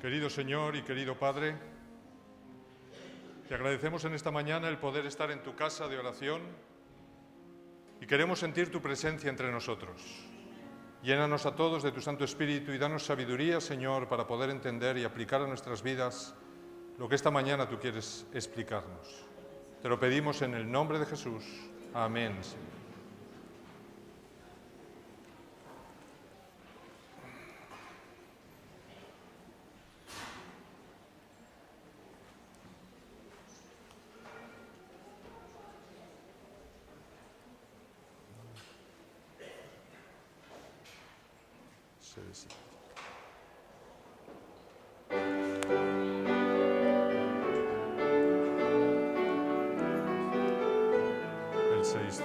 Querido Señor y querido Padre, te agradecemos en esta mañana el poder estar en tu casa de oración y queremos sentir tu presencia entre nosotros. Llénanos a todos de tu Santo Espíritu y danos sabiduría, Señor, para poder entender y aplicar a nuestras vidas lo que esta mañana tú quieres explicarnos. Te lo pedimos en el nombre de Jesús. Amén, Señor. Sí. El 6.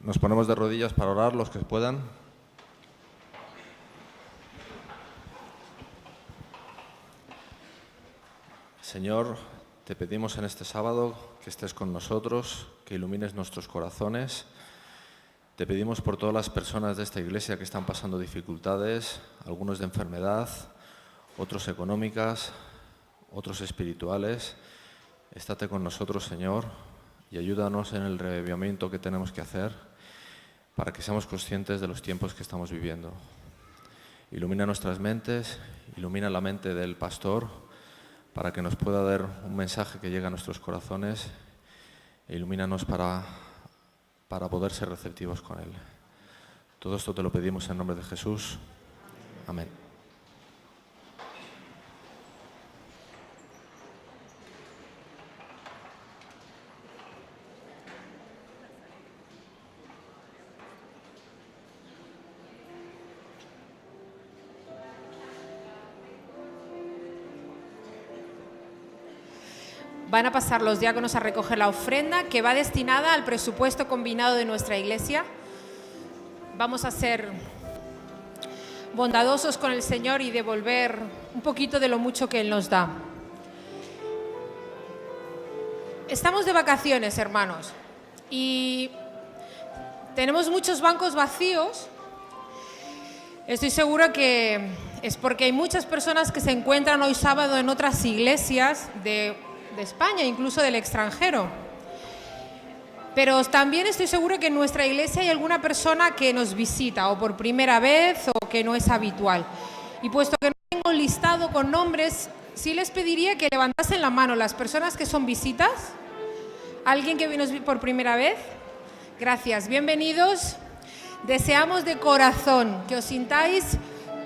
Nos ponemos de rodillas para orar los que puedan. Señor, te pedimos en este sábado que estés con nosotros, que ilumines nuestros corazones. Te pedimos por todas las personas de esta iglesia que están pasando dificultades, algunos de enfermedad, otros económicas, otros espirituales. Estate con nosotros, Señor, y ayúdanos en el reavivamiento que tenemos que hacer para que seamos conscientes de los tiempos que estamos viviendo. Ilumina nuestras mentes, ilumina la mente del pastor para que nos pueda dar un mensaje que llegue a nuestros corazones e ilumínanos para poder ser receptivos con él. Todo esto te lo pedimos en nombre de Jesús. Amén. van a pasar los diáconos a recoger la ofrenda que va destinada al presupuesto combinado de nuestra iglesia. Vamos a ser bondadosos con el Señor y devolver un poquito de lo mucho que Él nos da. Estamos de vacaciones, hermanos, y tenemos muchos bancos vacíos. Estoy segura que es porque hay muchas personas que se encuentran hoy sábado en otras iglesias de España, incluso del extranjero. Pero también estoy segura que en nuestra iglesia hay alguna persona que nos visita o por primera vez o que no es habitual. Y puesto que no tengo un listado con nombres, sí les pediría que levantasen la mano las personas que son visitas. ¿Alguien que vino por primera vez? Gracias, bienvenidos. Deseamos de corazón que os sintáis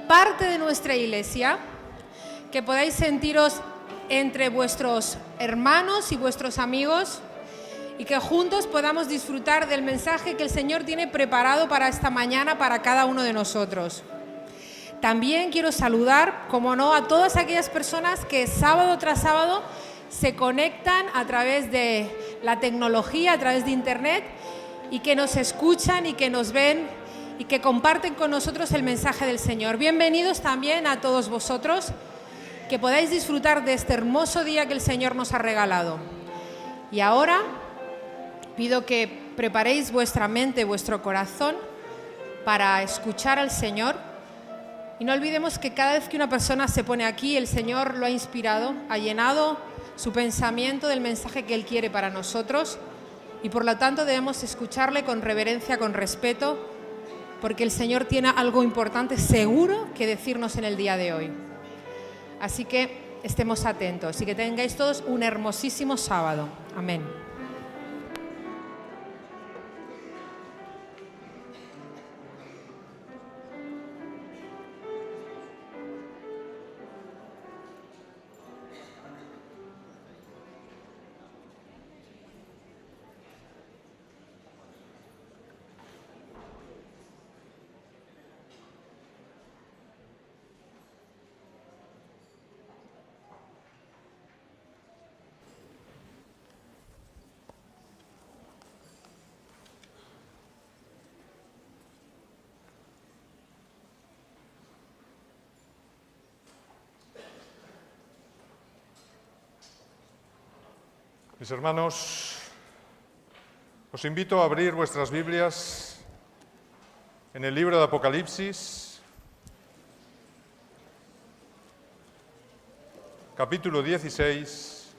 parte de nuestra iglesia, que podáis sentiros entre vuestros hermanos y vuestros amigos y que juntos podamos disfrutar del mensaje que el Señor tiene preparado para esta mañana para cada uno de nosotros. También quiero saludar, como no, a todas aquellas personas que sábado tras sábado se conectan a través de la tecnología, a través de internet, y que nos escuchan y que nos ven y que comparten con nosotros el mensaje del Señor. Bienvenidos también a todos vosotros, que podáis disfrutar de este hermoso día que el Señor nos ha regalado. Y ahora pido que preparéis vuestra mente, vuestro corazón para escuchar al Señor. Y no olvidemos que cada vez que una persona se pone aquí, el Señor lo ha inspirado, ha llenado su pensamiento del mensaje que Él quiere para nosotros. Y por lo tanto debemos escucharle con reverencia, con respeto, porque el Señor tiene algo importante seguro que decirnos en el día de hoy. Así que estemos atentos y que tengáis todos un hermosísimo sábado. Amén. Mis hermanos, os invito a abrir vuestras Biblias en el libro de Apocalipsis, capítulo 16,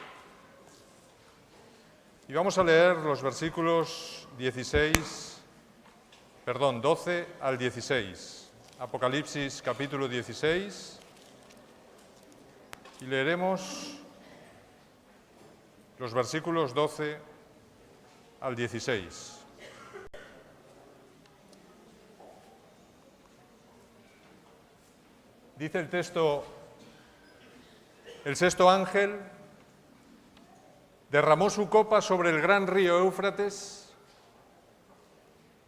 y vamos a leer los versículos 12 al 16. Apocalipsis, capítulo 16, y leeremos los versículos 12 al 16. Dice el texto: el sexto ángel derramó su copa sobre el gran río Éufrates,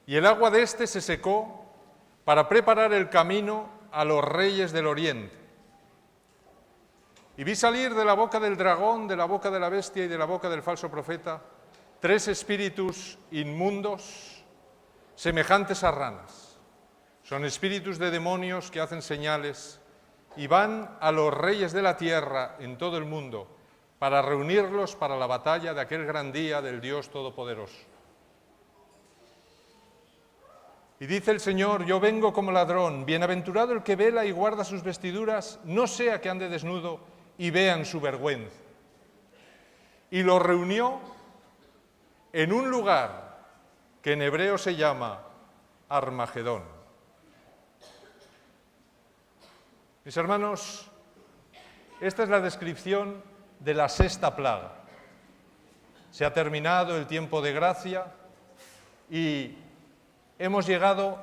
y el agua de éste se secó para preparar el camino a los reyes del oriente. Y vi salir de la boca del dragón, de la boca de la bestia y de la boca del falso profeta 3 espíritus inmundos semejantes a ranas. Son espíritus de demonios que hacen señales y van a los reyes de la tierra en todo el mundo para reunirlos para la batalla de aquel gran día del Dios Todopoderoso. Y dice el Señor: yo vengo como ladrón, bienaventurado el que vela y guarda sus vestiduras, no sea que ande desnudo y vean su vergüenza. Y lo reunió en un lugar que en hebreo se llama Armagedón. Mis hermanos, esta es la descripción de la sexta plaga. Se ha terminado el tiempo de gracia y hemos llegado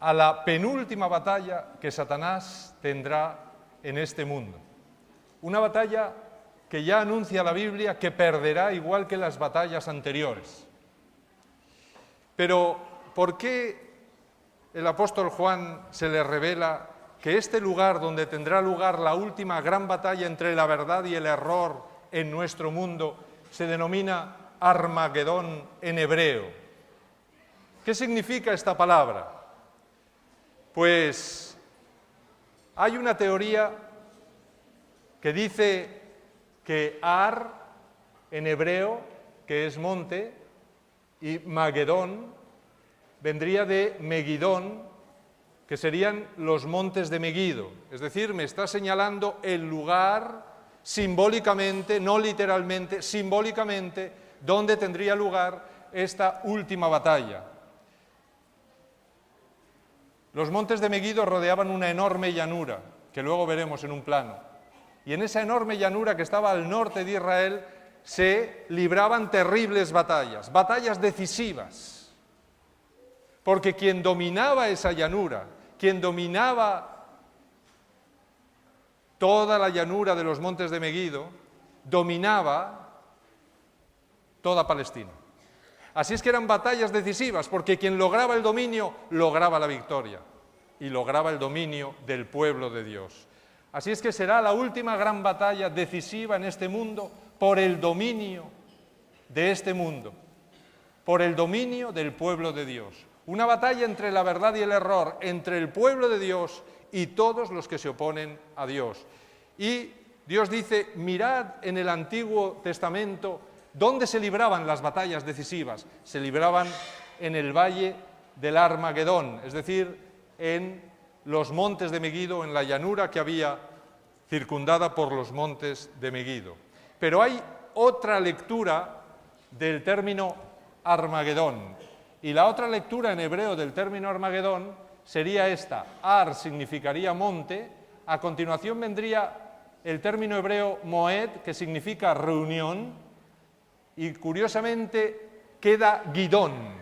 a la penúltima batalla que Satanás tendrá en este mundo. Una batalla que ya anuncia la Biblia que perderá igual que las batallas anteriores. Pero, ¿por qué el apóstol Juan se le revela que este lugar donde tendrá lugar la última gran batalla entre la verdad y el error en nuestro mundo se denomina Armagedón en hebreo. ¿Qué significa esta palabra? Pues hay una teoría que dice que Ar en hebreo, que es monte, y Magedón vendría de Megidón, que serían los montes de Megido. Es decir, me está señalando el lugar simbólicamente, no literalmente, simbólicamente, donde tendría lugar esta última batalla. Los montes de Megido rodeaban una enorme llanura, que luego veremos en un plano. Y en esa enorme llanura que estaba al norte de Israel se libraban terribles batallas, batallas decisivas. Porque quien dominaba esa llanura, quien dominaba toda la llanura de los montes de Megido, dominaba toda Palestina. Así es que eran batallas decisivas, porque quien lograba el dominio, lograba la victoria y lograba el dominio del pueblo de Dios. Así es que será la última gran batalla decisiva en este mundo por el dominio de este mundo, por el dominio del pueblo de Dios. Una batalla entre la verdad y el error, entre el pueblo de Dios y todos los que se oponen a Dios. Y Dios dice, mirad en el Antiguo Testamento ¿dónde se libraban las batallas decisivas? Se libraban en el valle del Armagedón, es decir, en los montes de Megido, en la llanura que había circundada por los montes de Megido. Pero hay otra lectura del término Armagedón, y la otra lectura en hebreo del término Armagedón sería esta. Ar significaría monte, a continuación vendría el término hebreo Moed, que significa reunión, y curiosamente queda Gidón,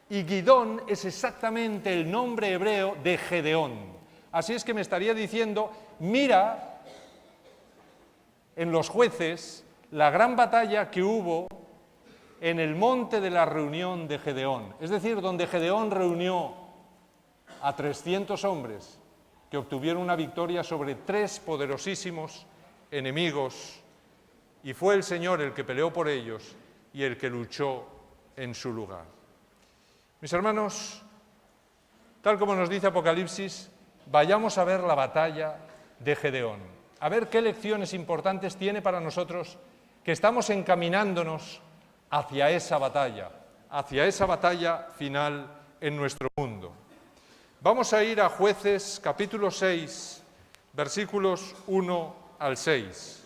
y Gidón es exactamente el nombre hebreo de Gedeón. Así es que me estaría diciendo, mira en los Jueces la gran batalla que hubo en el monte de la reunión de Gedeón, es decir, donde Gedeón reunió a 300 hombres que obtuvieron una victoria sobre 3 poderosísimos enemigos, y fue el Señor el que peleó por ellos y el que luchó en su lugar. Mis hermanos, tal como nos dice Apocalipsis, vayamos a ver la batalla de Gedeón, a ver qué lecciones importantes tiene para nosotros que estamos encaminándonos hacia esa batalla final en nuestro mundo. Vamos a ir a Jueces capítulo 6, versículos 1 al 6.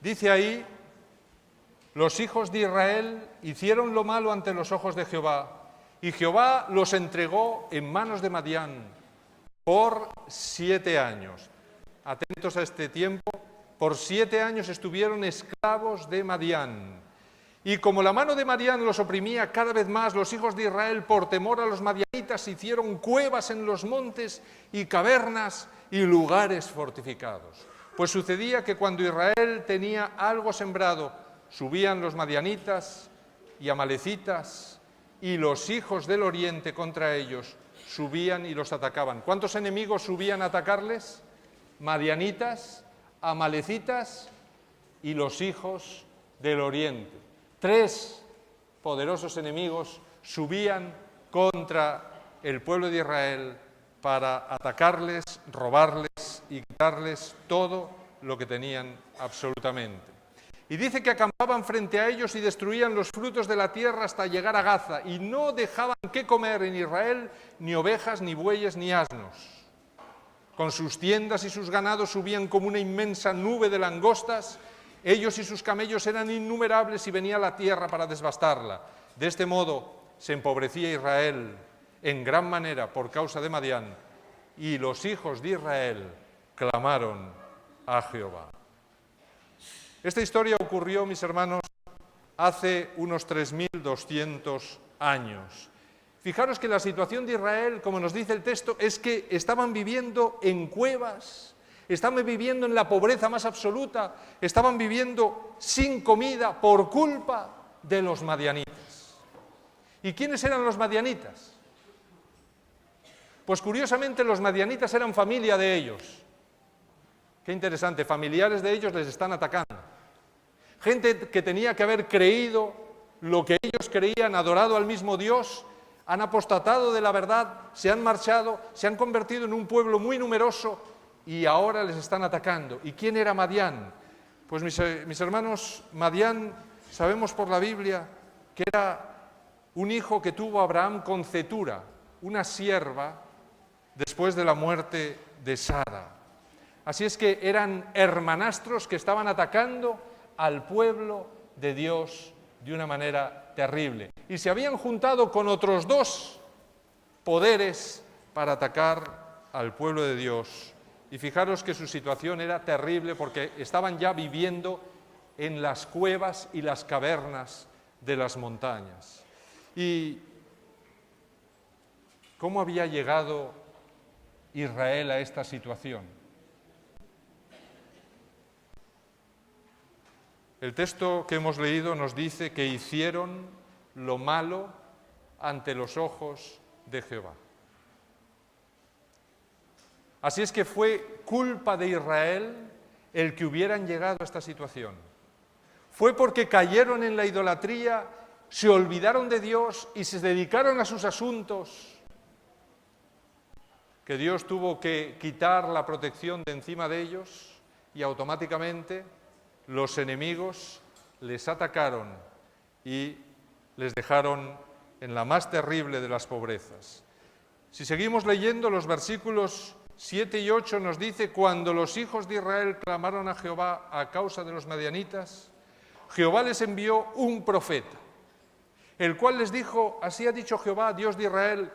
Dice ahí, los hijos de Israel hicieron lo malo ante los ojos de Jehová, y Jehová los entregó en manos de Madián por 7 años. Atentos a este tiempo, por 7 años estuvieron esclavos de Madián. Y como la mano de Madián los oprimía cada vez más, los hijos de Israel, por temor a los madianitas, hicieron cuevas en los montes y cavernas y lugares fortificados. Pues sucedía que cuando Israel tenía algo sembrado, subían los madianitas y amalecitas, y los hijos del oriente contra ellos subían y los atacaban. ¿Cuántos enemigos subían a atacarles? Madianitas, amalecitas y los hijos del oriente. 3 poderosos enemigos subían contra el pueblo de Israel para atacarles, robarles y quitarles todo lo que tenían absolutamente. Y dice que acampaban frente a ellos y destruían los frutos de la tierra hasta llegar a Gaza, y no dejaban que comer en Israel ni ovejas, ni bueyes, ni asnos. Con sus tiendas y sus ganados subían como una inmensa nube de langostas. Ellos y sus camellos eran innumerables y venía la tierra para devastarla. De este modo se empobrecía Israel en gran manera por causa de Madián, y los hijos de Israel clamaron a Jehová. Esta historia ocurrió, mis hermanos, hace unos 3.200 años. Fijaros que la situación de Israel, como nos dice el texto, es que estaban viviendo en cuevas, estaban viviendo en la pobreza más absoluta, estaban viviendo sin comida por culpa de los madianitas. ¿Y quiénes eran los madianitas? Pues curiosamente los madianitas eran familia de ellos. Qué interesante, familiares de ellos les están atacando. gente que tenía que haber creído lo que ellos creían, adorado al mismo Dios, han apostatado de la verdad, se han marchado, se han convertido en un pueblo muy numeroso y ahora les están atacando. ¿Y quién era Madián? Pues mis hermanos, Madián, sabemos por la Biblia que era un hijo que tuvo Abraham con Cetura, una sierva, después de la muerte de Sara. Así es que eran hermanastros que estaban atacando al pueblo de Dios de una manera terrible. Y se habían juntado con otros dos poderes para atacar al pueblo de Dios. Y fijaros que su situación era terrible porque estaban ya viviendo en las cuevas y las cavernas de las montañas. ¿Y cómo había llegado Israel a esta situación? El texto que hemos leído nos dice que hicieron lo malo ante los ojos de Jehová. Así es que fue culpa de Israel el que hubieran llegado a esta situación. Fue porque cayeron en la idolatría, se olvidaron de Dios y se dedicaron a sus asuntos, que Dios tuvo que quitar la protección de encima de ellos y automáticamente los enemigos les atacaron y les dejaron en la más terrible de las pobrezas. Si seguimos leyendo, los versículos 7 y 8 nos dice: cuando los hijos de Israel clamaron a Jehová a causa de los madianitas, Jehová les envió un profeta, el cual les dijo: así ha dicho Jehová, Dios de Israel,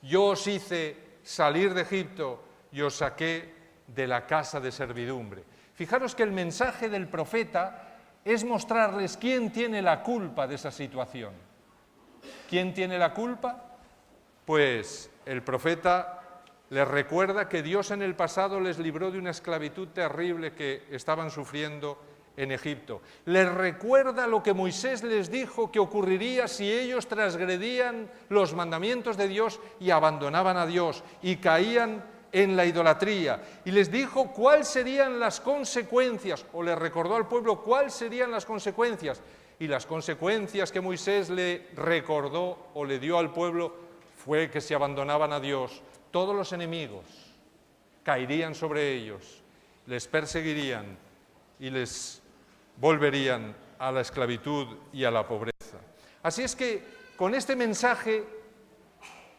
yo os hice salir de Egipto y os saqué de la casa de servidumbre. Fijaros que el mensaje del profeta es mostrarles quién tiene la culpa de esa situación. ¿Quién tiene la culpa? Pues el profeta les recuerda que Dios en el pasado les libró de una esclavitud terrible que estaban sufriendo en Egipto. Les recuerda lo que Moisés les dijo que ocurriría si ellos transgredían los mandamientos de Dios y abandonaban a Dios y caían en la idolatría. Y les dijo cuáles serían las consecuencias, o les recordó al pueblo cuáles serían las consecuencias. Y las consecuencias que Moisés le recordó o le dio al pueblo fue que si abandonaban a Dios, todos los enemigos caerían sobre ellos, les perseguirían y les volverían a la esclavitud y a la pobreza. Así es que con este mensaje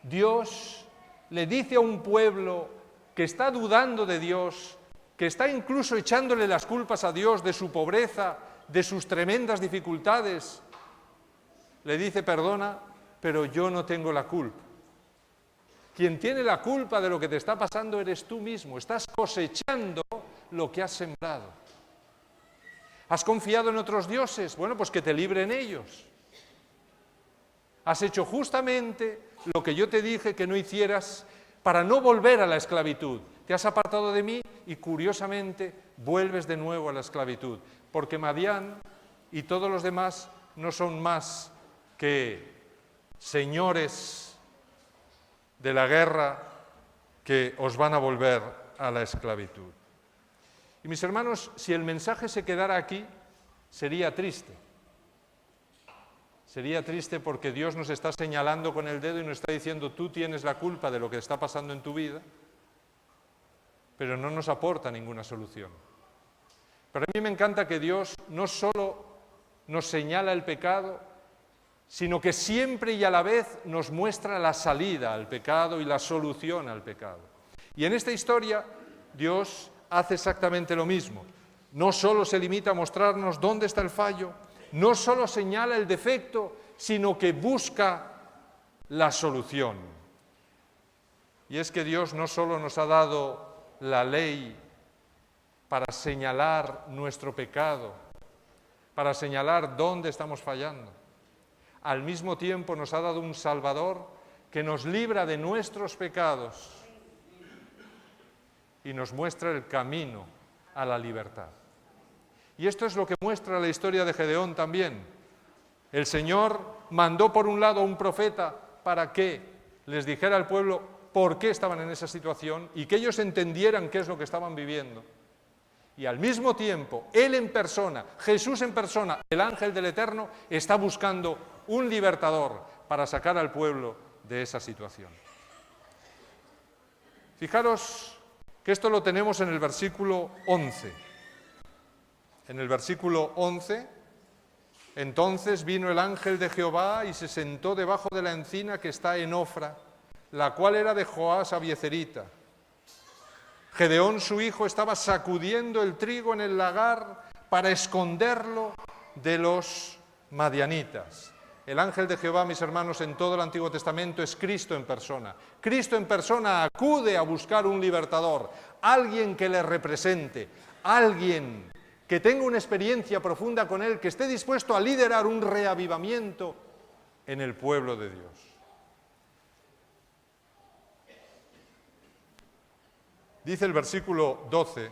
Dios le dice a un pueblo que está dudando de Dios, que está incluso echándole las culpas a Dios de su pobreza, de sus tremendas dificultades, le dice: perdona, pero yo no tengo la culpa. Quien tiene la culpa de lo que te está pasando eres tú mismo. Estás cosechando lo que has sembrado. ¿Has confiado en otros dioses? Bueno, pues que te libren ellos. Has hecho justamente lo que yo te dije que no hicieras para no volver a la esclavitud. Te has apartado de mí y curiosamente vuelves de nuevo a la esclavitud. Porque Madián y todos los demás no son más que señores de la guerra que os van a volver a la esclavitud. Y mis hermanos, si el mensaje se quedara aquí, sería triste. Sería triste porque Dios nos está señalando con el dedo y nos está diciendo: tú tienes la culpa de lo que está pasando en tu vida, pero no nos aporta ninguna solución. Pero a mí me encanta que Dios no solo nos señala el pecado, sino que siempre y a la vez nos muestra la salida al pecado y la solución al pecado. Y en esta historia Dios hace exactamente lo mismo. No solo se limita a mostrarnos dónde está el fallo, no solo señala el defecto, sino que busca la solución. Y es que Dios no solo nos ha dado la ley para señalar nuestro pecado, para señalar dónde estamos fallando. Al mismo tiempo nos ha dado un Salvador que nos libra de nuestros pecados y nos muestra el camino a la libertad. Y esto es lo que muestra la historia de Gedeón también. El Señor mandó por un lado a un profeta para que les dijera al pueblo por qué estaban en esa situación y que ellos entendieran qué es lo que estaban viviendo. Y al mismo tiempo, Él en persona, Jesús en persona, el ángel del Eterno, está buscando un libertador para sacar al pueblo de esa situación. Fijaros que esto lo tenemos en el versículo 11. En el versículo 11, entonces vino el ángel de Jehová y se sentó debajo de la encina que está en Ofra, la cual era de Joás Abiezerita. Gedeón, su hijo, estaba sacudiendo el trigo en el lagar para esconderlo de los madianitas. El ángel de Jehová, mis hermanos, en todo el Antiguo Testamento es Cristo en persona. Cristo en persona acude a buscar un libertador, alguien que le represente, alguien que tenga una experiencia profunda con Él, que esté dispuesto a liderar un reavivamiento en el pueblo de Dios. Dice el versículo 12,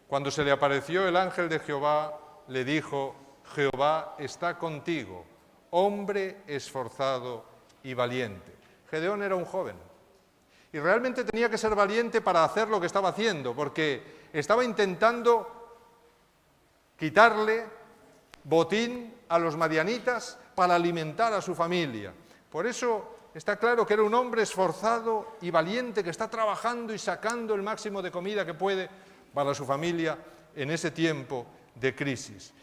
cuando se le apareció el ángel de Jehová, le dijo: Jehová está contigo, hombre esforzado y valiente. Gedeón era un joven y realmente tenía que ser valiente para hacer lo que estaba haciendo, porque estaba intentando quitarle botín a los madianitas para alimentar a su familia. Por eso está claro que era un hombre esforzado y valiente que está trabajando y sacando el máximo de comida que puede para su familia en ese tiempo de crisis.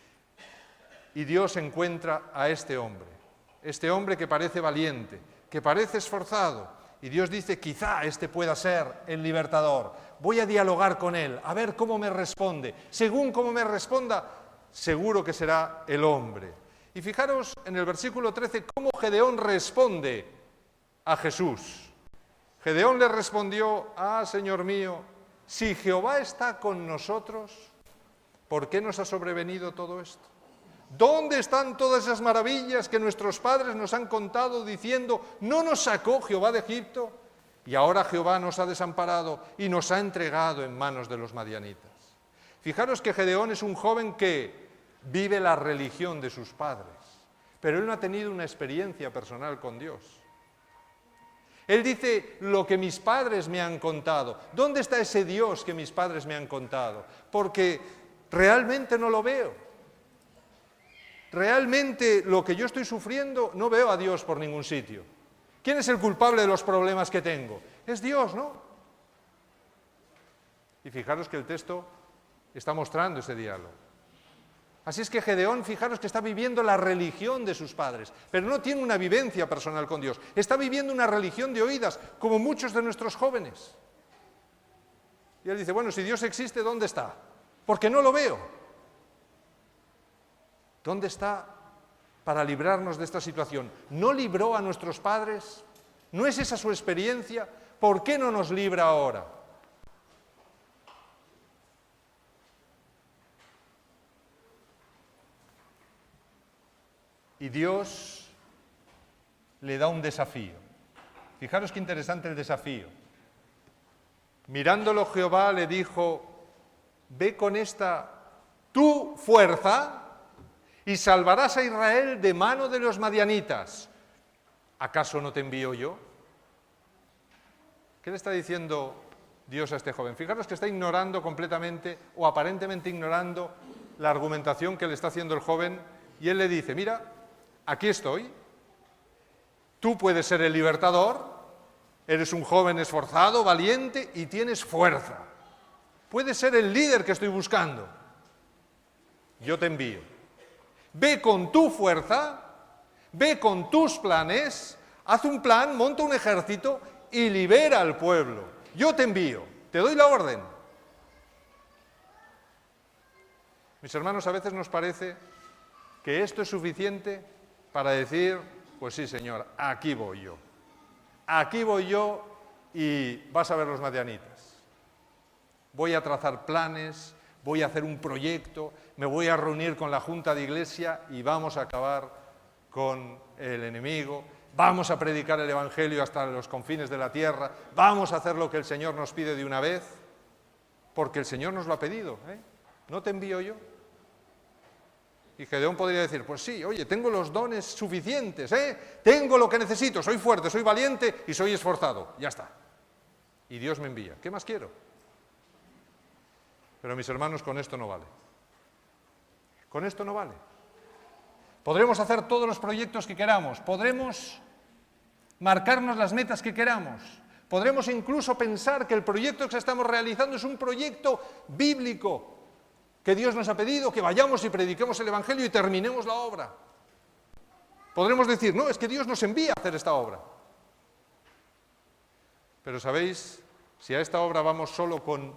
Y Dios encuentra a este hombre que parece valiente, que parece esforzado, y Dios dice: quizá este pueda ser el libertador. Voy a dialogar con él, a ver cómo me responde. Según cómo me responda, seguro que será el hombre. Y fijaros en el versículo 13 cómo Gedeón responde a Jesús. Gedeón le respondió: Señor mío, si Jehová está con nosotros, ¿por qué nos ha sobrevenido todo esto? ¿Dónde están todas esas maravillas que nuestros padres nos han contado diciendo: ¿no nos sacó Jehová de Egipto? Y ahora Jehová nos ha desamparado y nos ha entregado en manos de los madianitas. Fijaros que Gedeón es un joven que vive la religión de sus padres, pero él no ha tenido una experiencia personal con Dios. Él dice: lo que mis padres me han contado. ¿Dónde está ese Dios que mis padres me han contado? Porque realmente no lo veo. Realmente lo que yo estoy sufriendo, no veo a Dios por ningún sitio. ¿Quién es el culpable de los problemas que tengo? Es Dios, ¿no? Y fijaros que el texto está mostrando ese diálogo. Así es que Gedeón, fijaros que está viviendo la religión de sus padres, pero no tiene una vivencia personal con Dios. Está viviendo una religión de oídas, como muchos de nuestros jóvenes. Y él dice: bueno, si Dios existe, ¿dónde está? Porque no lo veo. ¿Dónde está para librarnos de esta situación? ¿No libró a nuestros padres? ¿No es esa su experiencia? ¿Por qué no nos libra ahora? Y Dios le da un desafío. Fijaros qué interesante el desafío. Mirándolo Jehová le dijo: ve con esta tu fuerza y salvarás a Israel de mano de los madianitas. ¿Acaso no te envío yo? ¿Qué le está diciendo Dios a este joven? Fijaros que está ignorando completamente o aparentemente ignorando la argumentación que le está haciendo el joven, y él le dice: mira, aquí estoy, tú puedes ser el libertador, eres un joven esforzado, valiente y tienes fuerza. Puedes ser el líder que estoy buscando. Yo te envío. Ve con tu fuerza, ve con tus planes, haz un plan, monta un ejército y libera al pueblo. Yo te envío, te doy la orden. Mis hermanos, a veces nos parece que esto es suficiente para decir: pues sí, Señor, aquí voy yo. Aquí voy yo y vas a ver los madianitas. Voy a trazar planes, voy a hacer un proyecto, me voy a reunir con la junta de iglesia y vamos a acabar con el enemigo, vamos a predicar el evangelio hasta los confines de la tierra, vamos a hacer lo que el Señor nos pide de una vez, porque el Señor nos lo ha pedido, ¿eh? ¿No te envío yo? Y Gedeón podría decir: pues sí, oye, tengo los dones suficientes, tengo lo que necesito, soy fuerte, soy valiente y soy esforzado, ya está. Y Dios me envía, ¿qué más quiero? Pero mis hermanos, con esto no vale. Con esto no vale. Podremos hacer todos los proyectos que queramos, podremos marcarnos las metas que queramos, podremos incluso pensar que el proyecto que estamos realizando es un proyecto bíblico, que Dios nos ha pedido que vayamos y prediquemos el Evangelio y terminemos la obra. Podremos decir, no, es que Dios nos envía a hacer esta obra. Pero ¿sabéis? Si a esta obra vamos solo con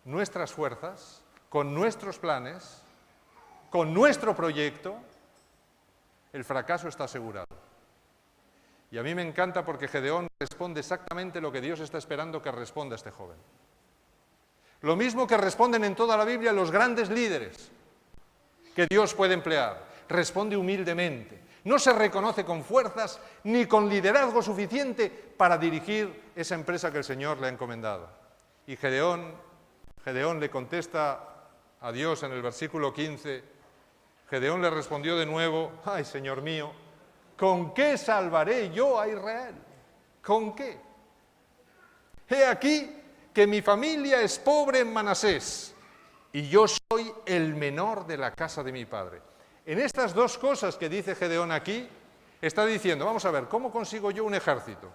nuestras fuerzas, con nuestros planes, con nuestro proyecto, el fracaso está asegurado. Y a mí me encanta porque Gedeón responde exactamente lo que Dios está esperando que responda este joven. Lo mismo que responden en toda la Biblia los grandes líderes que Dios puede emplear. Responde humildemente. No se reconoce con fuerzas ni con liderazgo suficiente para dirigir esa empresa que el Señor le ha encomendado. Y Gedeón le contesta a Dios en el versículo 15. Gedeón le respondió de nuevo, ay, Señor mío, ¿con qué salvaré yo a Israel? ¿Con qué? He aquí que mi familia es pobre en Manasés y yo soy el menor de la casa de mi padre. En estas dos cosas que dice Gedeón aquí, está diciendo, vamos a ver, ¿cómo consigo yo un ejército?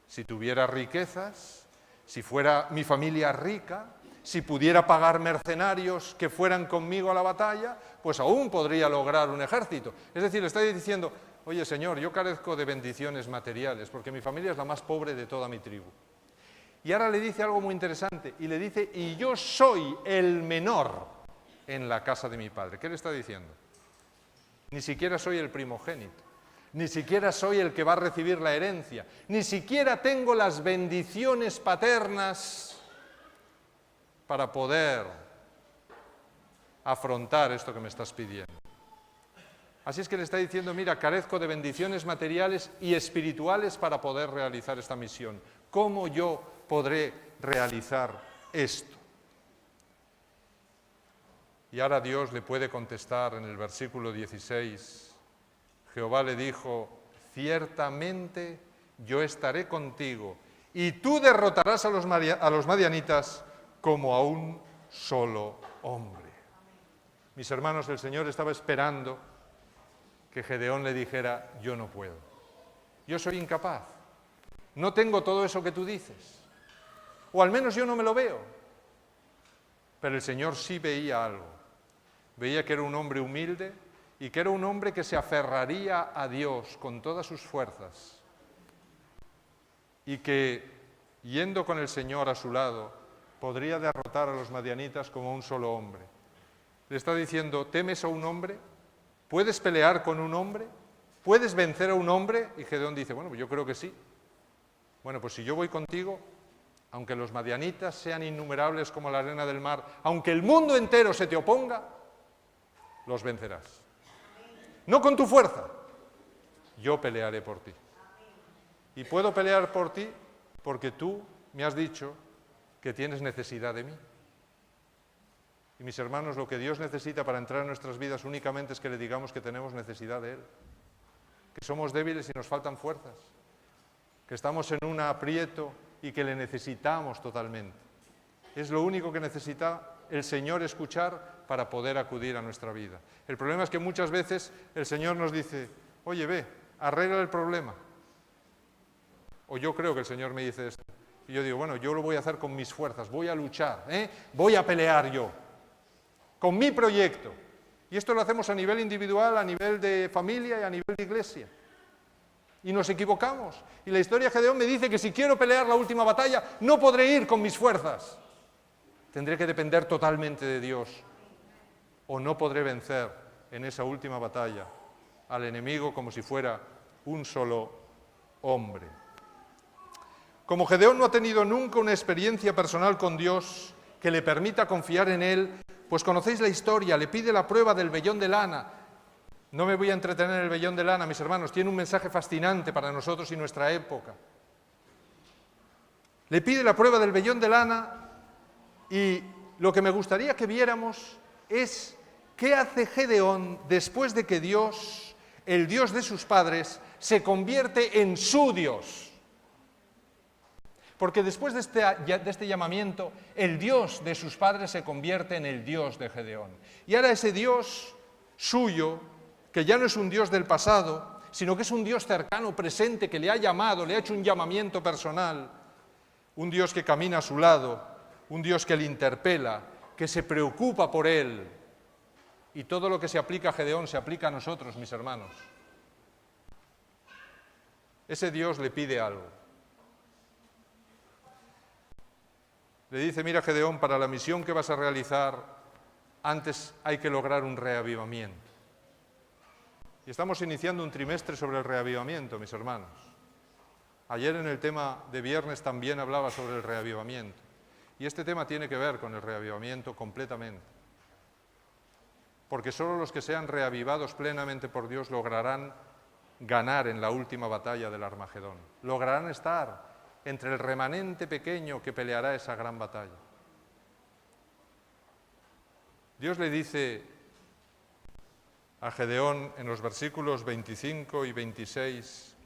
Si tuviera riquezas, si fuera mi familia rica, si pudiera pagar mercenarios que fueran conmigo a la batalla, pues aún podría lograr un ejército. Es decir, le está diciendo, oye, Señor, yo carezco de bendiciones materiales, porque mi familia es la más pobre de toda mi tribu. Y ahora le dice algo muy interesante, y le dice, y yo soy el menor en la casa de mi padre. ¿Qué le está diciendo? Ni siquiera soy el primogénito, ni siquiera soy el que va a recibir la herencia, ni siquiera tengo las bendiciones paternas para poder afrontar esto que me estás pidiendo. Así es que le está diciendo, mira, carezco de bendiciones materiales y espirituales para poder realizar esta misión. ¿Cómo yo podré realizar esto? Y ahora Dios le puede contestar en el versículo 16. Jehová le dijo, ciertamente yo estaré contigo y tú derrotarás a los madianitas como a un solo hombre. Mis hermanos, el Señor estaba esperando que Gedeón le dijera, yo no puedo, yo soy incapaz, no tengo todo eso que tú dices, o al menos yo no me lo veo. Pero el Señor sí veía algo, veía que era un hombre humilde y que era un hombre que se aferraría a Dios con todas sus fuerzas y que, yendo con el Señor a su lado, podría derrotar a los madianitas como un solo hombre. Le está diciendo, ¿temes a un hombre? ¿Puedes pelear con un hombre? ¿Puedes vencer a un hombre? Y Gedeón dice, bueno, pues yo creo que sí. Bueno, pues si yo voy contigo, aunque los madianitas sean innumerables como la arena del mar, aunque el mundo entero se te oponga, los vencerás. No con tu fuerza, yo pelearé por ti. Y puedo pelear por ti porque tú me has dicho que tienes necesidad de mí. Y mis hermanos, lo que Dios necesita para entrar en nuestras vidas únicamente es que le digamos que tenemos necesidad de Él, que somos débiles y nos faltan fuerzas, que estamos en un aprieto y que le necesitamos totalmente. Es lo único que necesita el Señor escuchar para poder acudir a nuestra vida. El problema es que muchas veces el Señor nos dice, oye, ve, arregla el problema. O yo creo que el Señor me dice esto. Y yo digo, bueno, yo lo voy a hacer con mis fuerzas, voy a luchar, voy a pelear yo, con mi proyecto. Y esto lo hacemos a nivel individual, a nivel de familia y a nivel de iglesia. Y nos equivocamos. Y la historia de Gedeón me dice que si quiero pelear la última batalla, no podré ir con mis fuerzas. Tendré que depender totalmente de Dios. O no podré vencer en esa última batalla al enemigo como si fuera un solo hombre. Como Gedeón no ha tenido nunca una experiencia personal con Dios que le permita confiar en Él, pues conocéis la historia, le pide la prueba del vellón de lana. No me voy a entretener en el vellón de lana, mis hermanos, tiene un mensaje fascinante para nosotros y nuestra época. Le pide la prueba del vellón de lana y lo que me gustaría que viéramos es qué hace Gedeón después de que Dios, el Dios de sus padres, se convierte en su Dios. Porque después de este llamamiento, el Dios de sus padres se convierte en el Dios de Gedeón. Y ahora ese Dios suyo, que ya no es un Dios del pasado, sino que es un Dios cercano, presente, que le ha llamado, le ha hecho un llamamiento personal, un Dios que camina a su lado, un Dios que le interpela, que se preocupa por él. Y todo lo que se aplica a Gedeón se aplica a nosotros, mis hermanos. Ese Dios le pide algo. Le dice, mira Gedeón, para la misión que vas a realizar, antes hay que lograr un reavivamiento. Y estamos iniciando un trimestre sobre el reavivamiento, mis hermanos. Ayer en el tema de viernes también hablaba sobre el reavivamiento. Y este tema tiene que ver con el reavivamiento completamente. Porque solo los que sean reavivados plenamente por Dios lograrán ganar en la última batalla del Armagedón. Lograrán estar entre el remanente pequeño que peleará esa gran batalla. Dios le dice a Gedeón en los versículos 25 y 26,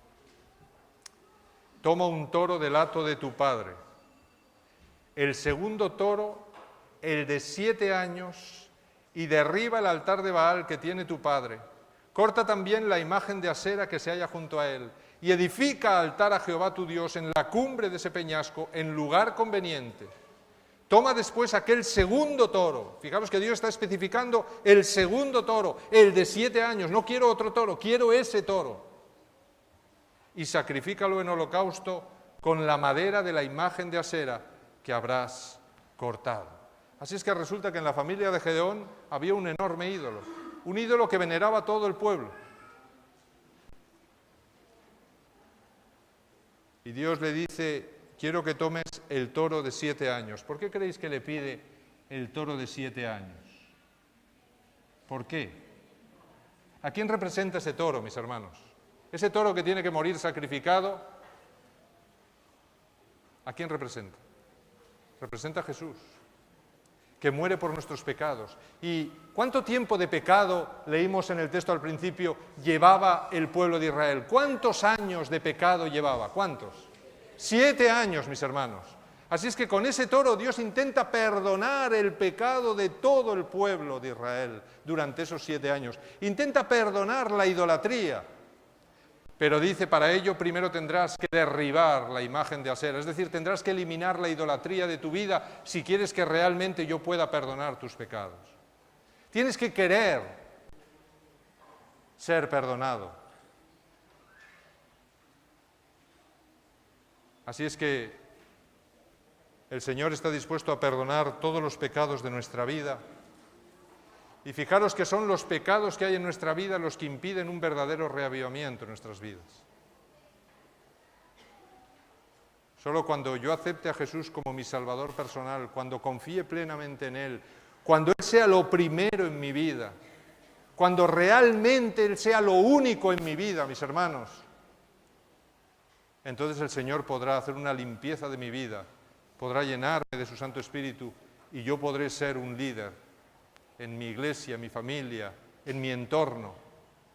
toma un toro del hato de tu padre, el segundo toro, el de 7 años, y derriba el altar de Baal que tiene tu padre. Corta también la imagen de Asera que se halla junto a él, y edifica altar a Jehová tu Dios en la cumbre de ese peñasco, en lugar conveniente. Toma después aquel segundo toro. Fijaros que Dios está especificando el segundo toro, el de 7 años. No quiero otro toro, quiero ese toro. Y sacrifícalo en holocausto con la madera de la imagen de Asera que habrás cortado. Así es que resulta que en la familia de Gedeón había un enorme ídolo, un ídolo que veneraba a todo el pueblo. Y Dios le dice, quiero que tomes el toro de 7 años. ¿Por qué creéis que le pide el toro de 7 años? ¿Por qué? ¿A quién representa ese toro, mis hermanos? Ese toro que tiene que morir sacrificado, ¿a quién representa? Representa a Jesús, que muere por nuestros pecados. ¿Y cuánto tiempo de pecado, leímos en el texto al principio, llevaba el pueblo de Israel? ¿Cuántos años de pecado llevaba? ¿Cuántos? 7 años, mis hermanos. Así es que con ese toro Dios intenta perdonar el pecado de todo el pueblo de Israel durante esos 7 años. Intenta perdonar la idolatría. Pero dice, para ello primero tendrás que derribar la imagen de Asera, es decir, tendrás que eliminar la idolatría de tu vida si quieres que realmente yo pueda perdonar tus pecados. Tienes que querer ser perdonado. Así es que el Señor está dispuesto a perdonar todos los pecados de nuestra vida. Y fijaros que son los pecados que hay en nuestra vida los que impiden un verdadero reavivamiento en nuestras vidas. Solo cuando yo acepte a Jesús como mi Salvador personal, cuando confíe plenamente en Él, cuando Él sea lo primero en mi vida, cuando realmente Él sea lo único en mi vida, mis hermanos, entonces el Señor podrá hacer una limpieza de mi vida, podrá llenarme de su Santo Espíritu y yo podré ser un líder en mi iglesia, en mi familia, en mi entorno,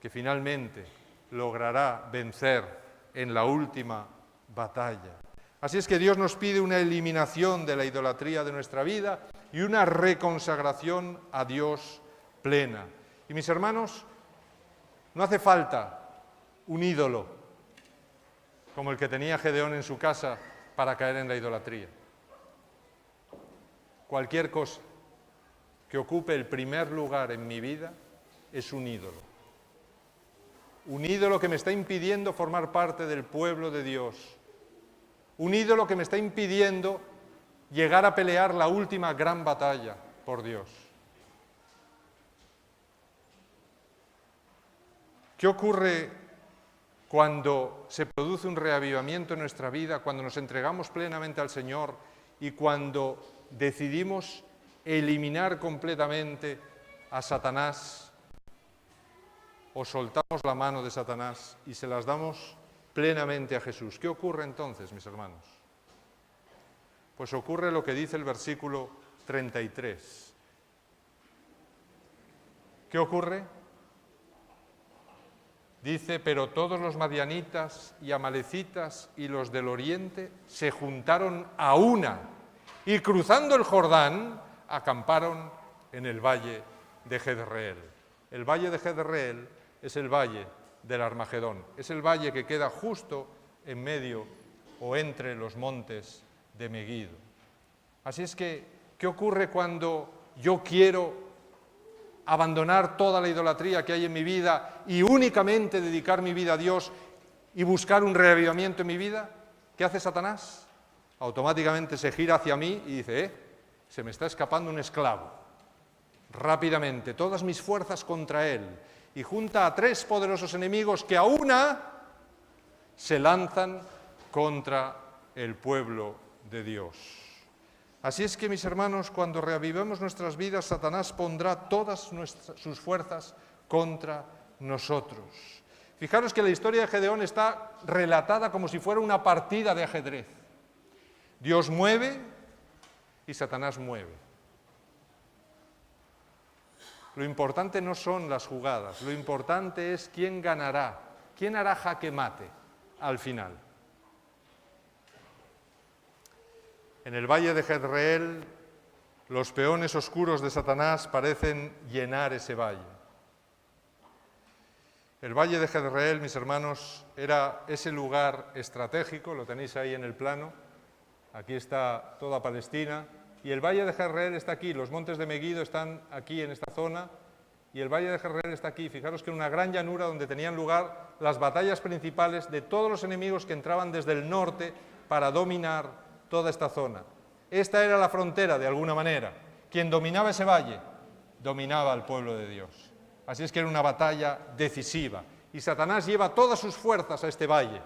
que finalmente logrará vencer en la última batalla. Así es que Dios nos pide una eliminación de la idolatría de nuestra vida y una reconsagración a Dios plena. Y mis hermanos, no hace falta un ídolo como el que tenía Gedeón en su casa para caer en la idolatría. Cualquier cosa que ocupe el primer lugar en mi vida es un ídolo. Un ídolo que me está impidiendo formar parte del pueblo de Dios. Un ídolo que me está impidiendo llegar a pelear la última gran batalla por Dios. ¿Qué ocurre cuando se produce un reavivamiento en nuestra vida, cuando nos entregamos plenamente al Señor y cuando decidimos eliminar completamente a Satanás, o soltamos la mano de Satanás y se las damos plenamente a Jesús? ¿Qué ocurre entonces, mis hermanos? Pues ocurre lo que dice el versículo 33. ¿Qué ocurre? Dice, pero todos los madianitas y amalecitas y los del oriente se juntaron a una y cruzando el Jordán acamparon en el valle de Jezreel. El valle de Jezreel es el valle del Armagedón, es el valle que queda justo en medio o entre los montes de Megiddo. Así es que, ¿qué ocurre cuando yo quiero abandonar toda la idolatría que hay en mi vida y únicamente dedicar mi vida a Dios y buscar un reavivamiento en mi vida? ¿Qué hace Satanás? Automáticamente se gira hacia mí y dice, se me está escapando un esclavo. Rápidamente, todas mis fuerzas contra él, y junta a 3 poderosos enemigos que a una se lanzan contra el pueblo de Dios. Así es que, mis hermanos, cuando reavivemos nuestras vidas, Satanás pondrá todas sus fuerzas contra nosotros. Fijaros que la historia de Gedeón está relatada como si fuera una partida de ajedrez. Dios mueve y Satanás mueve. Lo importante no son las jugadas, lo importante es quién ganará, quién hará jaque mate al final. En el valle de Jezreel, los peones oscuros de Satanás parecen llenar ese valle. El valle de Jezreel, mis hermanos, era ese lugar estratégico, lo tenéis ahí en el plano, aquí está toda Palestina, y el valle de Jezreel está aquí, los montes de Megiddo están aquí en esta zona, y el valle de Jezreel está aquí. Fijaros que era una gran llanura donde tenían lugar las batallas principales de todos los enemigos que entraban desde el norte para dominar toda esta zona. Esta era la frontera, de alguna manera. Quien dominaba ese valle, dominaba al pueblo de Dios. Así es que era una batalla decisiva. Y Satanás lleva todas sus fuerzas a este valle.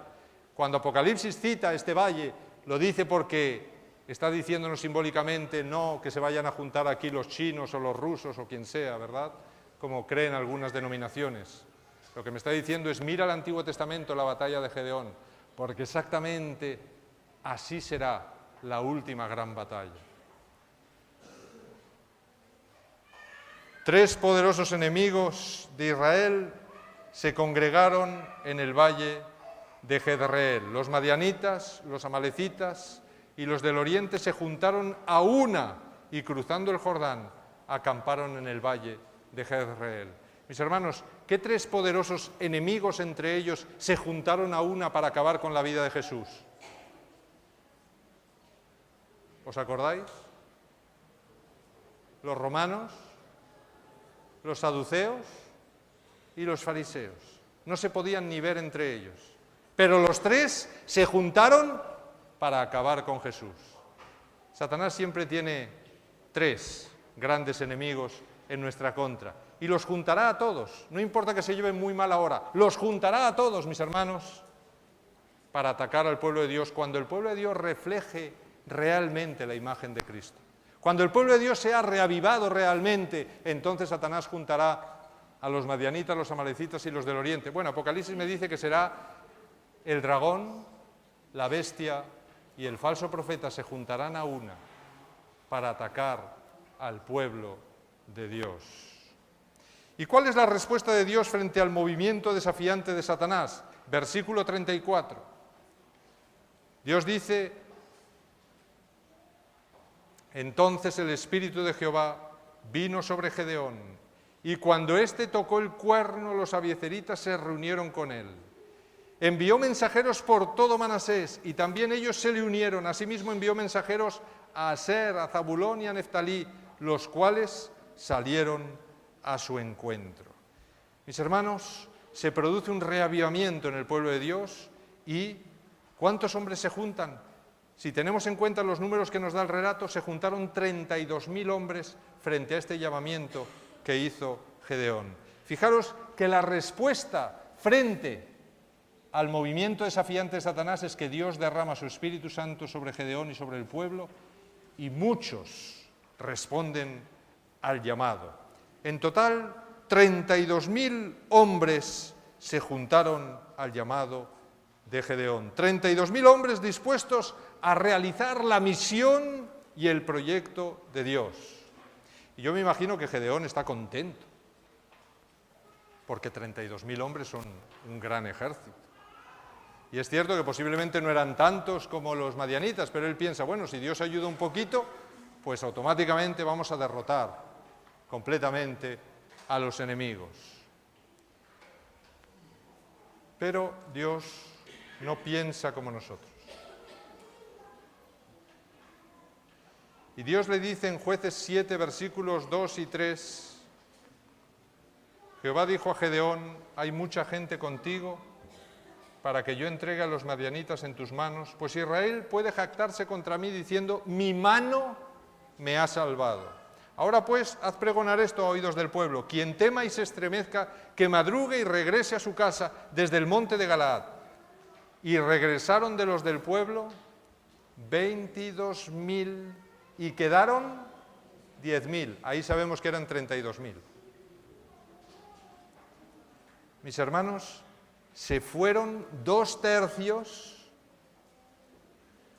Cuando Apocalipsis cita este valle, lo dice porque está diciéndonos simbólicamente no que se vayan a juntar aquí los chinos o los rusos o quien sea, ¿verdad?, como creen algunas denominaciones. Lo que me está diciendo es, mira el Antiguo Testamento, la batalla de Gedeón, porque exactamente así será la última gran batalla. 3 poderosos enemigos de Israel se congregaron en el valle de Jezreel. Los madianitas, los amalecitas y los del oriente se juntaron a una y cruzando el Jordán acamparon en el valle de Jezreel. Mis hermanos, ¿qué 3 poderosos enemigos entre ellos se juntaron a una para acabar con la vida de Jesús? ¿Os acordáis? Los romanos, los saduceos y los fariseos. No se podían ni ver entre ellos. Pero los 3 se juntaron para acabar con Jesús. Satanás siempre tiene 3 grandes enemigos en nuestra contra. Y los juntará a todos. No importa que se lleven muy mal ahora. Los juntará a todos, mis hermanos, para atacar al pueblo de Dios cuando el pueblo de Dios refleje realmente la imagen de Cristo. Cuando el pueblo de Dios sea reavivado realmente, entonces Satanás juntará a los madianitas, los amalecitas y los del oriente. Bueno, Apocalipsis me dice que será el dragón, la bestia y el falso profeta se juntarán a una para atacar al pueblo de Dios. ¿Y cuál es la respuesta de Dios frente al movimiento desafiante de Satanás? Versículo 34. Dios dice, entonces el Espíritu de Jehová vino sobre Gedeón, y cuando éste tocó el cuerno, los abiezeritas se reunieron con él. Envió mensajeros por todo Manasés, y también ellos se le unieron. Asimismo envió mensajeros a Aser, a Zabulón y a Neftalí, los cuales salieron a su encuentro. Mis hermanos, se produce un reavivamiento en el pueblo de Dios y ¿cuántos hombres se juntan? Si tenemos en cuenta los números que nos da el relato, se juntaron 32.000 hombres frente a este llamamiento que hizo Gedeón. Fijaros que la respuesta frente al movimiento desafiante de Satanás es que Dios derrama su Espíritu Santo sobre Gedeón y sobre el pueblo y muchos responden al llamado. En total, 32.000 hombres se juntaron al llamado de Gedeón. 32.000 hombres dispuestos a realizar la misión y el proyecto de Dios. Y yo me imagino que Gedeón está contento, porque 32.000 hombres son un gran ejército. Y es cierto que posiblemente no eran tantos como los madianitas, pero él piensa, bueno, si Dios ayuda un poquito, pues automáticamente vamos a derrotar completamente a los enemigos. Pero Dios no piensa como nosotros. Y Dios le dice en Jueces 7, versículos 2 y 3, Jehová dijo a Gedeón, hay mucha gente contigo para que yo entregue a los madianitas en tus manos, pues Israel puede jactarse contra mí diciendo, mi mano me ha salvado. Ahora pues, haz pregonar esto a oídos del pueblo, quien tema y se estremezca, que madrugue y regrese a su casa desde el monte de Galaad. Y regresaron de los del pueblo 22.000 y quedaron 10.000. Ahí sabemos que eran 32.000. Mis hermanos, se fueron 2/3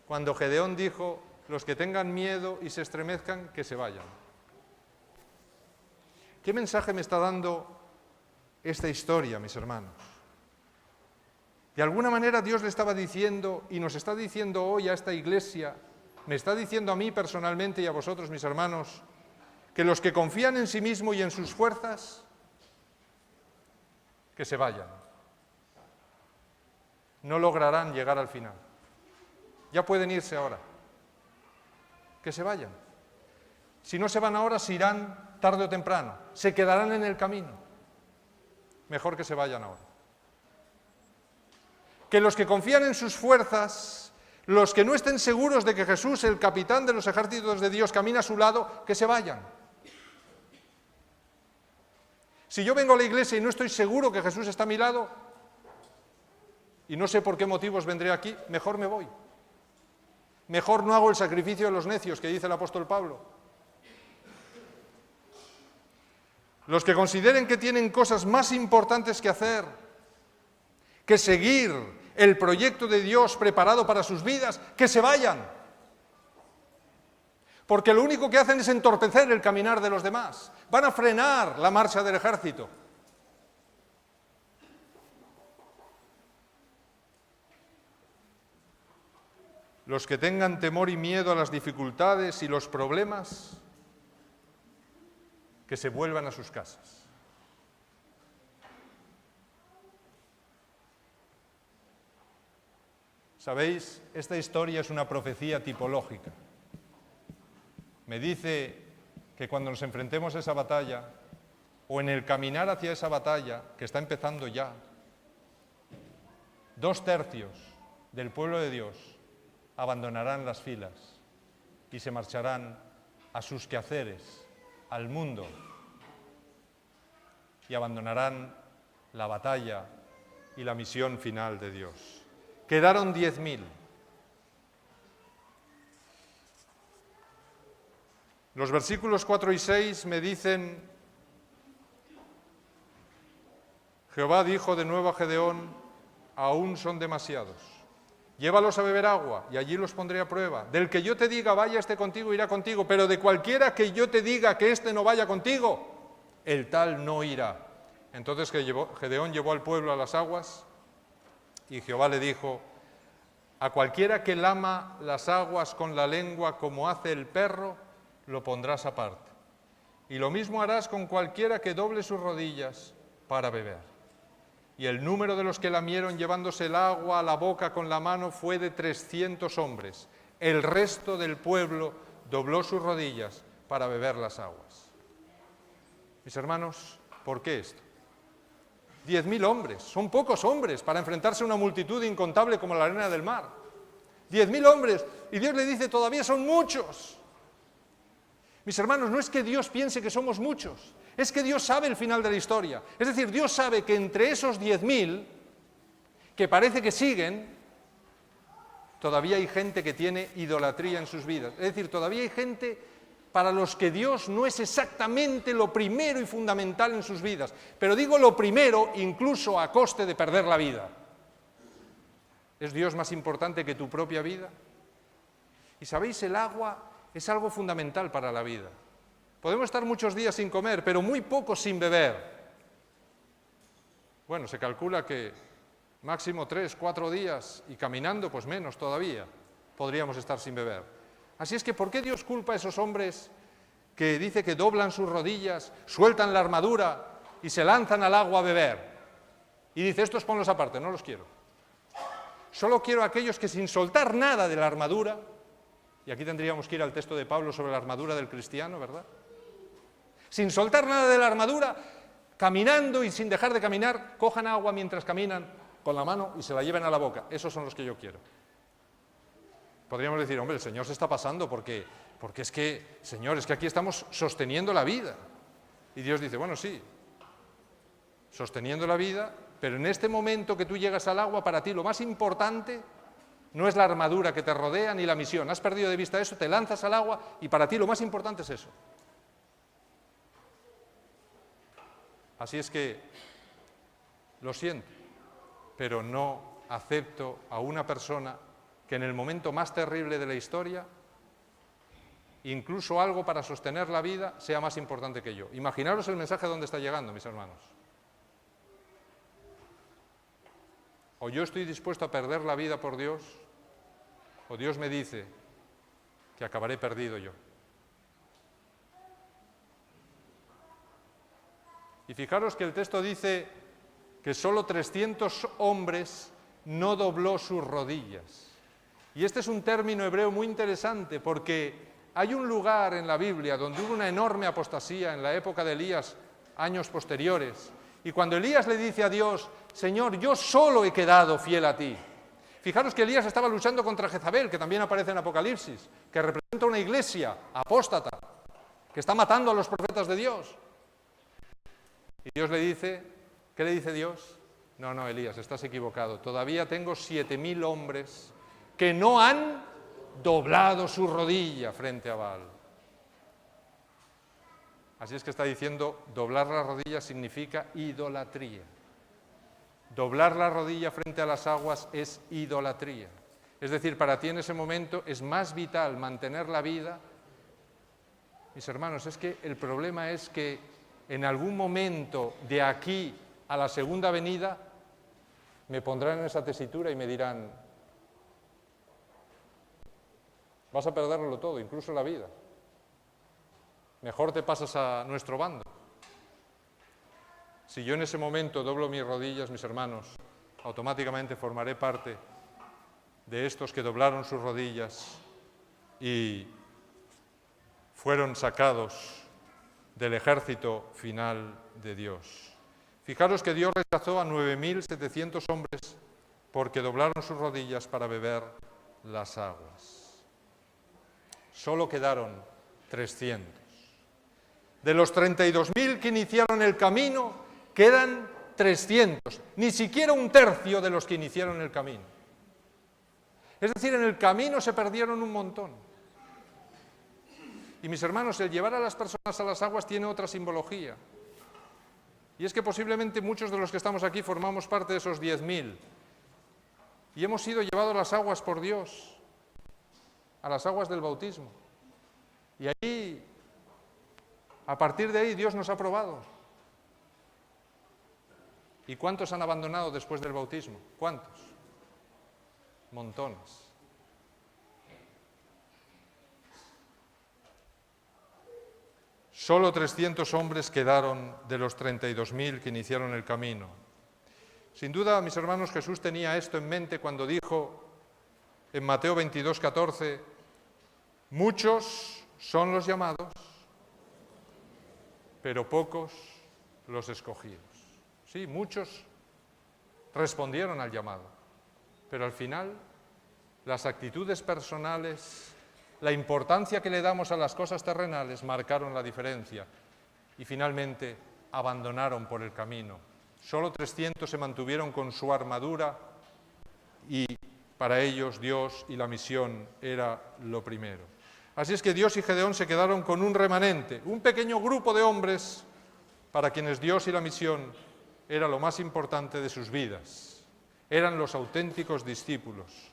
cuando Gedeón dijo, los que tengan miedo y se estremezcan, que se vayan. ¿Qué mensaje me está dando esta historia, mis hermanos? De alguna manera Dios le estaba diciendo, y nos está diciendo hoy a esta iglesia, me está diciendo a mí personalmente y a vosotros, mis hermanos, que los que confían en sí mismos y en sus fuerzas, que se vayan. No lograrán llegar al final. Ya pueden irse ahora. Que se vayan. Si no se van ahora, se irán tarde o temprano. Se quedarán en el camino. Mejor que se vayan ahora. Que los que confían en sus fuerzas, los que no estén seguros de que Jesús, el capitán de los ejércitos de Dios, camina a su lado, que se vayan. Si yo vengo a la iglesia y no estoy seguro que Jesús está a mi lado, y no sé por qué motivos vendré aquí, mejor me voy. Mejor no hago el sacrificio de los necios, que dice el apóstol Pablo. Los que consideren que tienen cosas más importantes que hacer, que seguir el proyecto de Dios preparado para sus vidas, que se vayan. Porque lo único que hacen es entorpecer el caminar de los demás. Van a frenar la marcha del ejército. Los que tengan temor y miedo a las dificultades y los problemas, que se vuelvan a sus casas. ¿Sabéis? Esta historia es una profecía tipológica. Me dice que cuando nos enfrentemos a esa batalla, o en el caminar hacia esa batalla, que está empezando ya, 2/3 del pueblo de Dios abandonarán las filas y se marcharán a sus quehaceres, al mundo, y abandonarán la batalla y la misión final de Dios. Quedaron 10.000. Los versículos 4 y 6 me dicen, Jehová dijo de nuevo a Gedeón, aún son demasiados. Llévalos a beber agua, y allí los pondré a prueba. Del que yo te diga, vaya este contigo, irá contigo, pero de cualquiera que yo te diga que este no vaya contigo, el tal no irá. Entonces Gedeón llevó al pueblo a las aguas, y Jehová le dijo, a cualquiera que lama las aguas con la lengua como hace el perro, lo pondrás aparte. Y lo mismo harás con cualquiera que doble sus rodillas para beber. Y el número de los que lamieron llevándose el agua a la boca con la mano fue de 300 hombres. El resto del pueblo dobló sus rodillas para beber las aguas. Mis hermanos, ¿por qué esto? 10.000 hombres, son pocos hombres para enfrentarse a una multitud incontable como la arena del mar. 10.000 hombres, y Dios le dice, todavía son muchos. Mis hermanos, no es que Dios piense que somos muchos, es que Dios sabe el final de la historia. Es decir, Dios sabe que entre esos 10.000, que parece que siguen, todavía hay gente que tiene idolatría en sus vidas. Es decir, todavía hay gente para los que Dios no es exactamente lo primero y fundamental en sus vidas. Pero digo lo primero incluso a coste de perder la vida. ¿Es Dios más importante que tu propia vida? Y sabéis, el agua es algo fundamental para la vida. Podemos estar muchos días sin comer, pero muy pocos sin beber. Bueno, se calcula que máximo 3, 4 días y caminando, pues menos todavía, podríamos estar sin beber. Así es que, ¿por qué Dios culpa a esos hombres que dice que doblan sus rodillas, sueltan la armadura y se lanzan al agua a beber? Y dice, estos ponlos aparte, no los quiero. Solo quiero a aquellos que sin soltar nada de la armadura, y aquí tendríamos que ir al texto de Pablo sobre la armadura del cristiano, ¿verdad? Sin soltar nada de la armadura, caminando y sin dejar de caminar, cojan agua mientras caminan con la mano y se la lleven a la boca. Esos son los que yo quiero. Podríamos decir, hombre, el Señor se está pasando porque es que, Señor, es que aquí estamos sosteniendo la vida. Y Dios dice, bueno, sí, sosteniendo la vida, pero en este momento que tú llegas al agua, para ti lo más importante no es la armadura que te rodea ni la misión. Has perdido de vista eso, te lanzas al agua y para ti lo más importante es eso. Así es que, lo siento, pero no acepto a una persona que en el momento más terrible de la historia, incluso algo para sostener la vida, sea más importante que yo. Imaginaros el mensaje dónde está llegando, mis hermanos. O yo estoy dispuesto a perder la vida por Dios, o Dios me dice que acabaré perdido yo. Y fijaros que el texto dice que solo 300 hombres no dobló sus rodillas. Y este es un término hebreo muy interesante porque hay un lugar en la Biblia donde hubo una enorme apostasía en la época de Elías, años posteriores. Y cuando Elías le dice a Dios, Señor, yo solo he quedado fiel a ti. Fijaros que Elías estaba luchando contra Jezabel, que también aparece en Apocalipsis, que representa una iglesia apóstata, que está matando a los profetas de Dios. Y Dios le dice, ¿qué le dice Dios? No, no, Elías, estás equivocado. Todavía tengo 7.000 hombres que no han doblado su rodilla frente a Baal. Así es que está diciendo, doblar la rodilla significa idolatría. Doblar la rodilla frente a las aguas es idolatría. Es decir, para ti en ese momento es más vital mantener la vida. Mis hermanos, es que el problema es que en algún momento de aquí a la segunda venida me pondrán en esa tesitura y me dirán, vas a perderlo todo, incluso la vida. Mejor te pasas a nuestro bando. Si yo en ese momento doblo mis rodillas, mis hermanos, automáticamente formaré parte de estos que doblaron sus rodillas y fueron sacados del ejército final de Dios. Fijaros que Dios rechazó a 9.700 hombres porque doblaron sus rodillas para beber las aguas. Solo quedaron 300. De los 32.000 que iniciaron el camino, quedan 300, ni siquiera un tercio de los que iniciaron el camino. Es decir, en el camino se perdieron un montón. Y mis hermanos, el llevar a las personas a las aguas tiene otra simbología. Y es que posiblemente muchos de los que estamos aquí formamos parte de esos 10.000. Y hemos sido llevados a las aguas por Dios, a las aguas del bautismo. Y ahí, a partir de ahí, Dios nos ha probado. ¿Y cuántos han abandonado después del bautismo? ¿Cuántos? Montones. Solo 300 hombres quedaron de los 32.000 que iniciaron el camino. Sin duda, mis hermanos, Jesús tenía esto en mente cuando dijo en Mateo 22:14, muchos son los llamados, pero pocos los escogidos. Sí, muchos respondieron al llamado, pero al final las actitudes personales, la importancia que le damos a las cosas terrenales marcaron la diferencia y finalmente abandonaron por el camino. Solo 300 se mantuvieron con su armadura y para ellos Dios y la misión era lo primero. Así es que Dios y Gedeón se quedaron con un remanente, un pequeño grupo de hombres para quienes Dios y la misión era lo más importante de sus vidas. Eran los auténticos discípulos.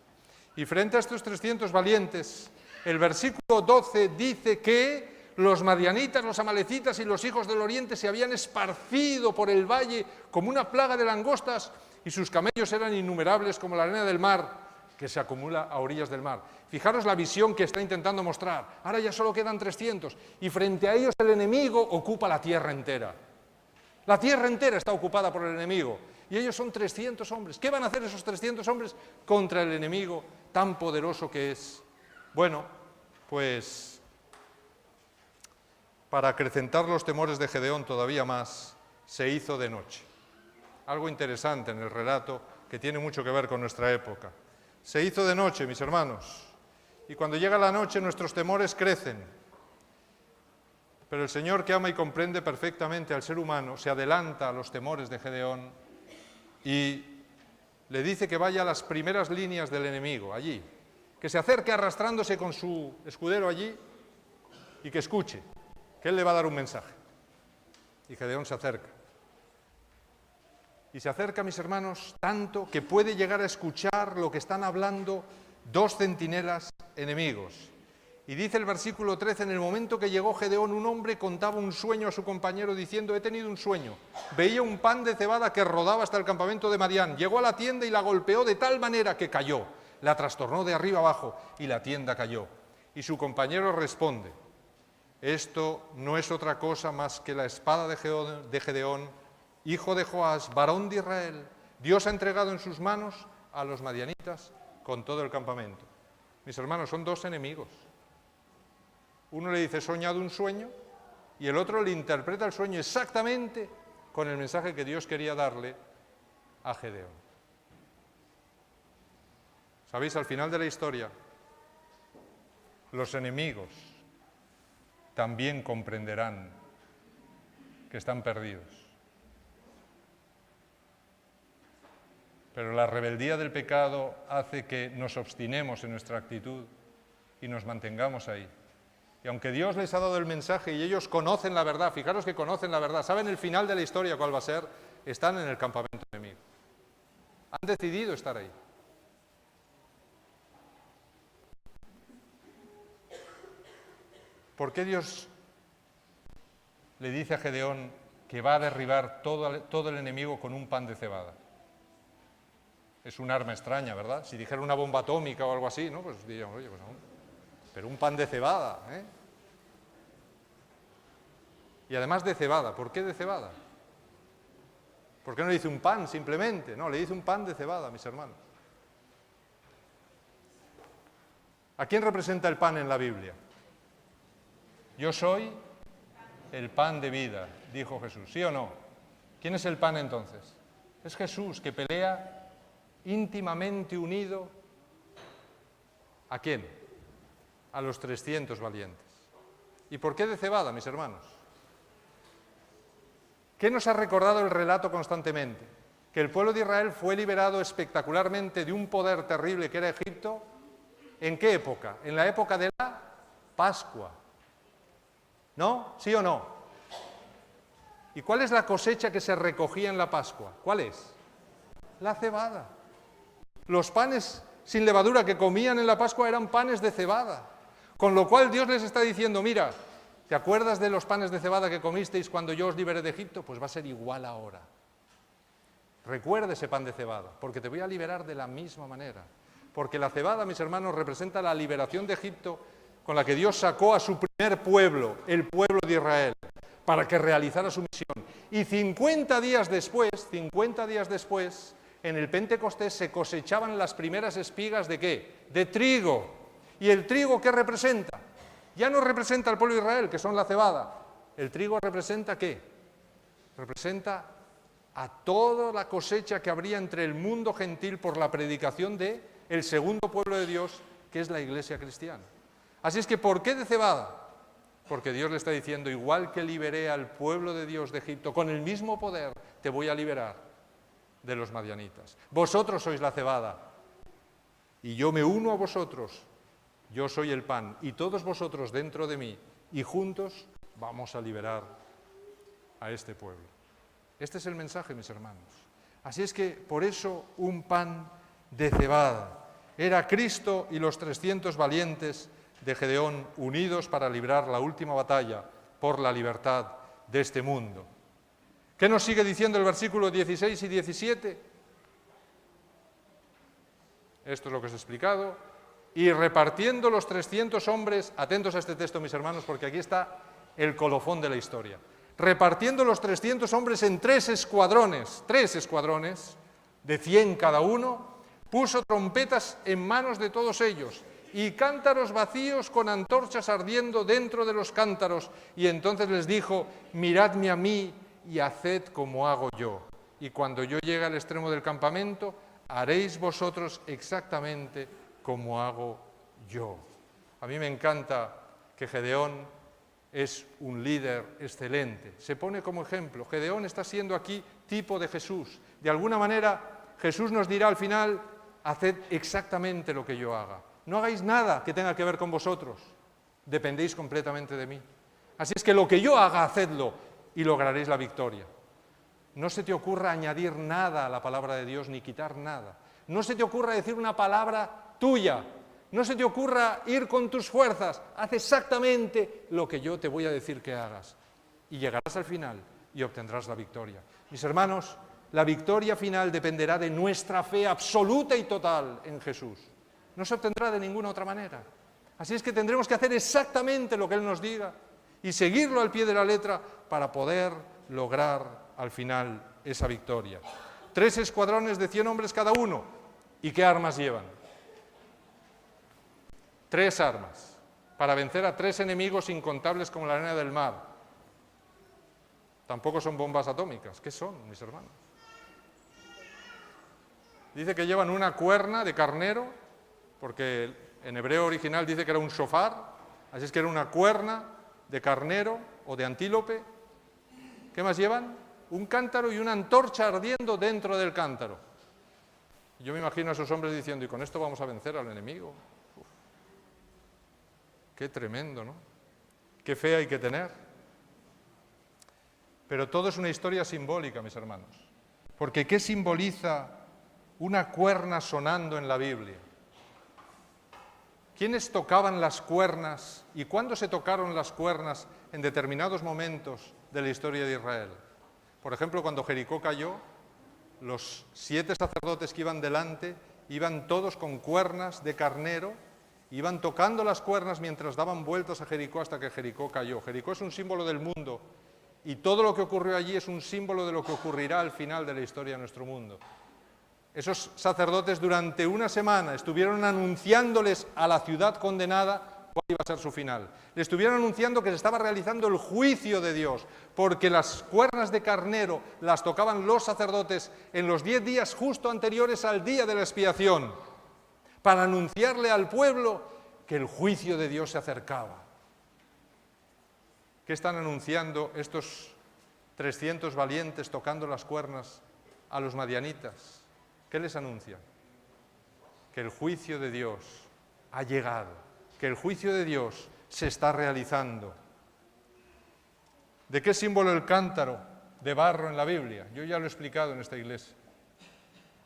Y frente a estos 300 valientes, el versículo 12 dice que Los madianitas, los amalecitas y los hijos del oriente se habían esparcido por el valle como una plaga de langostas y sus camellos eran innumerables como la arena del mar que se acumula a orillas del mar. Fijaros la visión que está intentando mostrar. Ahora ya solo quedan 300 y frente a ellos el enemigo ocupa la tierra entera. La tierra entera está ocupada por el enemigo y ellos son 300 hombres. ¿Qué van a hacer esos 300 hombres contra el enemigo tan poderoso que es? Bueno, pues para acrecentar los temores de Gedeón todavía más, se hizo de noche. Algo interesante en el relato que tiene mucho que ver con nuestra época. Se hizo de noche, mis hermanos, y cuando llega la noche nuestros temores crecen. Pero el Señor, que ama y comprende perfectamente al ser humano, se adelanta a los temores de Gedeón y le dice que vaya a las primeras líneas del enemigo, allí, que se acerque arrastrándose con su escudero allí y que escuche, que él le va a dar un mensaje. Y Gedeón se acerca. Y se acerca, mis hermanos, tanto que puede llegar a escuchar lo que están hablando 2 centinelas enemigos. Y dice el versículo 13, en el momento que llegó Gedeón, un hombre contaba un sueño a su compañero diciendo, he tenido un sueño. Veía un pan de cebada que rodaba hasta el campamento de Madián. Llegó a la tienda y la golpeó de tal manera que cayó. La trastornó de arriba abajo y la tienda cayó. Y su compañero responde, esto no es otra cosa más que la espada de Gedeón, hijo de Joás, varón de Israel. Dios ha entregado en sus manos a los madianitas con todo el campamento. Mis hermanos, son 2 enemigos. Uno le dice, he soñado un sueño, y el otro le interpreta el sueño exactamente con el mensaje que Dios quería darle a Gedeón. ¿Sabéis? Al final de la historia, los enemigos también comprenderán que están perdidos. Pero la rebeldía del pecado hace que nos obstinemos en nuestra actitud y nos mantengamos ahí. Y aunque Dios les ha dado el mensaje y ellos conocen la verdad, fijaros que conocen la verdad, saben el final de la historia cuál va a ser, están en el campamento enemigo. Han decidido estar ahí. ¿Por qué Dios le dice a Gedeón que va a derribar todo el enemigo con un pan de cebada? Es un arma extraña, ¿verdad? Si dijera una bomba atómica o algo así, ¿no? Pues diríamos, oye, pues no. Pero un pan de cebada, ¿eh? Y además de cebada, ¿por qué de cebada? ¿Por qué no le dice un pan simplemente? No, le dice un pan de cebada, mis hermanos. ¿A quién representa el pan en la Biblia? Yo soy el pan de vida, dijo Jesús, ¿sí o no? ¿Quién es el pan entonces? Es Jesús, que pelea íntimamente unido, ¿a quién? A los 300 valientes. ¿Y por qué de cebada, mis hermanos? ¿Qué nos ha recordado el relato constantemente? Que el pueblo de Israel fue liberado espectacularmente de un poder terrible que era Egipto. ¿En qué época? En la época de la Pascua. ¿No? ¿Sí o no? ¿Y cuál es la cosecha que se recogía en la Pascua? ¿Cuál es? La cebada. Los panes sin levadura que comían en la Pascua eran panes de cebada. Con lo cual Dios les está diciendo, mira, ¿te acuerdas de los panes de cebada que comisteis cuando yo os liberé de Egipto? Pues va a ser igual ahora. Recuerda ese pan de cebada, porque te voy a liberar de la misma manera. Porque la cebada, mis hermanos, representa la liberación de Egipto con la que Dios sacó a su primer pueblo, el pueblo de Israel, para que realizara su misión. Y 50 días después, en el Pentecostés se cosechaban las primeras espigas ¿de qué? De trigo. ¿Y el trigo qué representa? Ya no representa al pueblo de Israel, que son la cebada. ¿El trigo representa qué? Representa a toda la cosecha que habría entre el mundo gentil por la predicación de el segundo pueblo de Dios, que es la Iglesia cristiana. Así es que, ¿por qué de cebada? Porque Dios le está diciendo, igual que liberé al pueblo de Dios de Egipto, con el mismo poder te voy a liberar de los madianitas. Vosotros sois la cebada y yo me uno a vosotros. Yo soy el pan y todos vosotros dentro de mí y juntos vamos a liberar a este pueblo. Este es el mensaje, mis hermanos. Así es que por eso un pan de cebada. Era Cristo y los 300 valientes de Gedeón unidos para librar la última batalla por la libertad de este mundo. ¿Qué nos sigue diciendo el versículo 16 y 17? Esto es lo que os he explicado. Y repartiendo los 300 hombres, atentos a este texto, mis hermanos, porque aquí está el colofón de la historia. Repartiendo los 300 hombres en 3 escuadrones de 100 cada uno, puso trompetas en manos de todos ellos y cántaros vacíos con antorchas ardiendo dentro de los cántaros. Y entonces les dijo: miradme a mí y haced como hago yo. Y cuando yo llegue al extremo del campamento, haréis vosotros exactamente como hago yo. A mí me encanta que Gedeón es un líder excelente. Se pone como ejemplo. Gedeón está siendo aquí tipo de Jesús. De alguna manera, Jesús nos dirá al final: haced exactamente lo que yo haga. No hagáis nada que tenga que ver con vosotros. Dependéis completamente de mí. Así es que lo que yo haga, hacedlo y lograréis la victoria. No se te ocurra añadir nada a la palabra de Dios ni quitar nada. No se te ocurra decir una palabra tuya. No se te ocurra ir con tus fuerzas. Haz exactamente lo que yo te voy a decir que hagas. Y llegarás al final y obtendrás la victoria. Mis hermanos, la victoria final dependerá de nuestra fe absoluta y total en Jesús. No se obtendrá de ninguna otra manera. Así es que tendremos que hacer exactamente lo que Él nos diga y seguirlo al pie de la letra para poder lograr al final esa victoria. 3 escuadrones de 100 hombres cada uno. ¿Y qué armas llevan? 3 armas para vencer a 3 enemigos incontables como la arena del mar. Tampoco son bombas atómicas. ¿Qué son, mis hermanos? Dice que llevan una cuerna de carnero, porque en hebreo original dice que era un shofar, así es que era una cuerna de carnero o de antílope. ¿Qué más llevan? Un cántaro y una antorcha ardiendo dentro del cántaro. Yo me imagino a esos hombres diciendo: ¿y con esto vamos a vencer al enemigo? Uf. Qué tremendo, ¿no? Qué fe hay que tener. Pero todo es una historia simbólica, mis hermanos. Porque ¿qué simboliza una cuerna sonando en la Biblia? ¿Quiénes tocaban las cuernas y cuándo se tocaron las cuernas en determinados momentos de la historia de Israel? Por ejemplo, cuando Jericó cayó, los 7 sacerdotes que iban delante iban todos con cuernas de carnero, iban tocando las cuernas mientras daban vueltas a Jericó hasta que Jericó cayó. Jericó es un símbolo del mundo y todo lo que ocurrió allí es un símbolo de lo que ocurrirá al final de la historia de nuestro mundo. Esos sacerdotes durante una semana estuvieron anunciándoles a la ciudad condenada cuál iba a ser su final. Le estuvieron anunciando que se estaba realizando el juicio de Dios, porque las cuernas de carnero las tocaban los sacerdotes en los 10 días justo anteriores al día de la expiación, para anunciarle al pueblo que el juicio de Dios se acercaba. ¿Qué están anunciando estos 300 valientes tocando las cuernas a los madianitas? ¿Qué les anuncia? Que el juicio de Dios ha llegado, que el juicio de Dios se está realizando. ¿De qué símbolo el cántaro de barro en la Biblia? Yo ya lo he explicado en esta iglesia.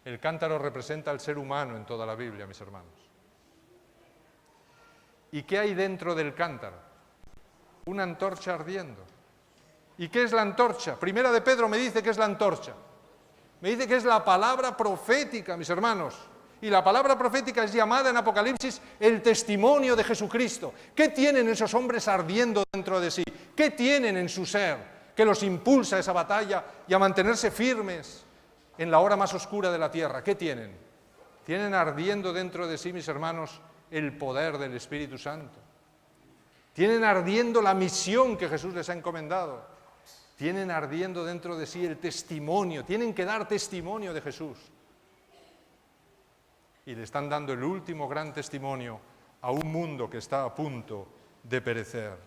El cántaro representa al ser humano en toda la Biblia, mis hermanos. ¿Y qué hay dentro del cántaro? Una antorcha ardiendo. ¿Y qué es la antorcha? Primera de Pedro me dice que es la antorcha. Me dice que es la palabra profética, mis hermanos. Y la palabra profética es llamada en Apocalipsis el testimonio de Jesucristo. ¿Qué tienen esos hombres ardiendo dentro de sí? ¿Qué tienen en su ser que los impulsa a esa batalla y a mantenerse firmes en la hora más oscura de la tierra? ¿Qué tienen? Tienen ardiendo dentro de sí, mis hermanos, el poder del Espíritu Santo. Tienen ardiendo la misión que Jesús les ha encomendado. Tienen ardiendo dentro de sí el testimonio, tienen que dar testimonio de Jesús. Y le están dando el último gran testimonio a un mundo que está a punto de perecer.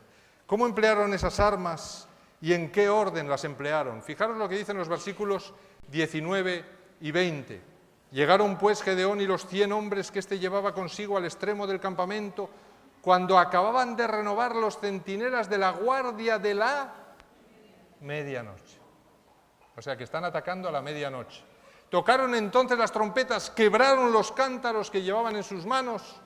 ¿Cómo emplearon esas armas y en qué orden las emplearon? Fijaros lo que dicen los versículos 19 y 20. Llegaron pues Gedeón y los 100 hombres que éste llevaba consigo al extremo del campamento, cuando acababan de renovar los centinelas de la guardia de la medianoche. O sea que están atacando a la medianoche. Tocaron entonces las trompetas, quebraron los cántaros que llevaban en sus manos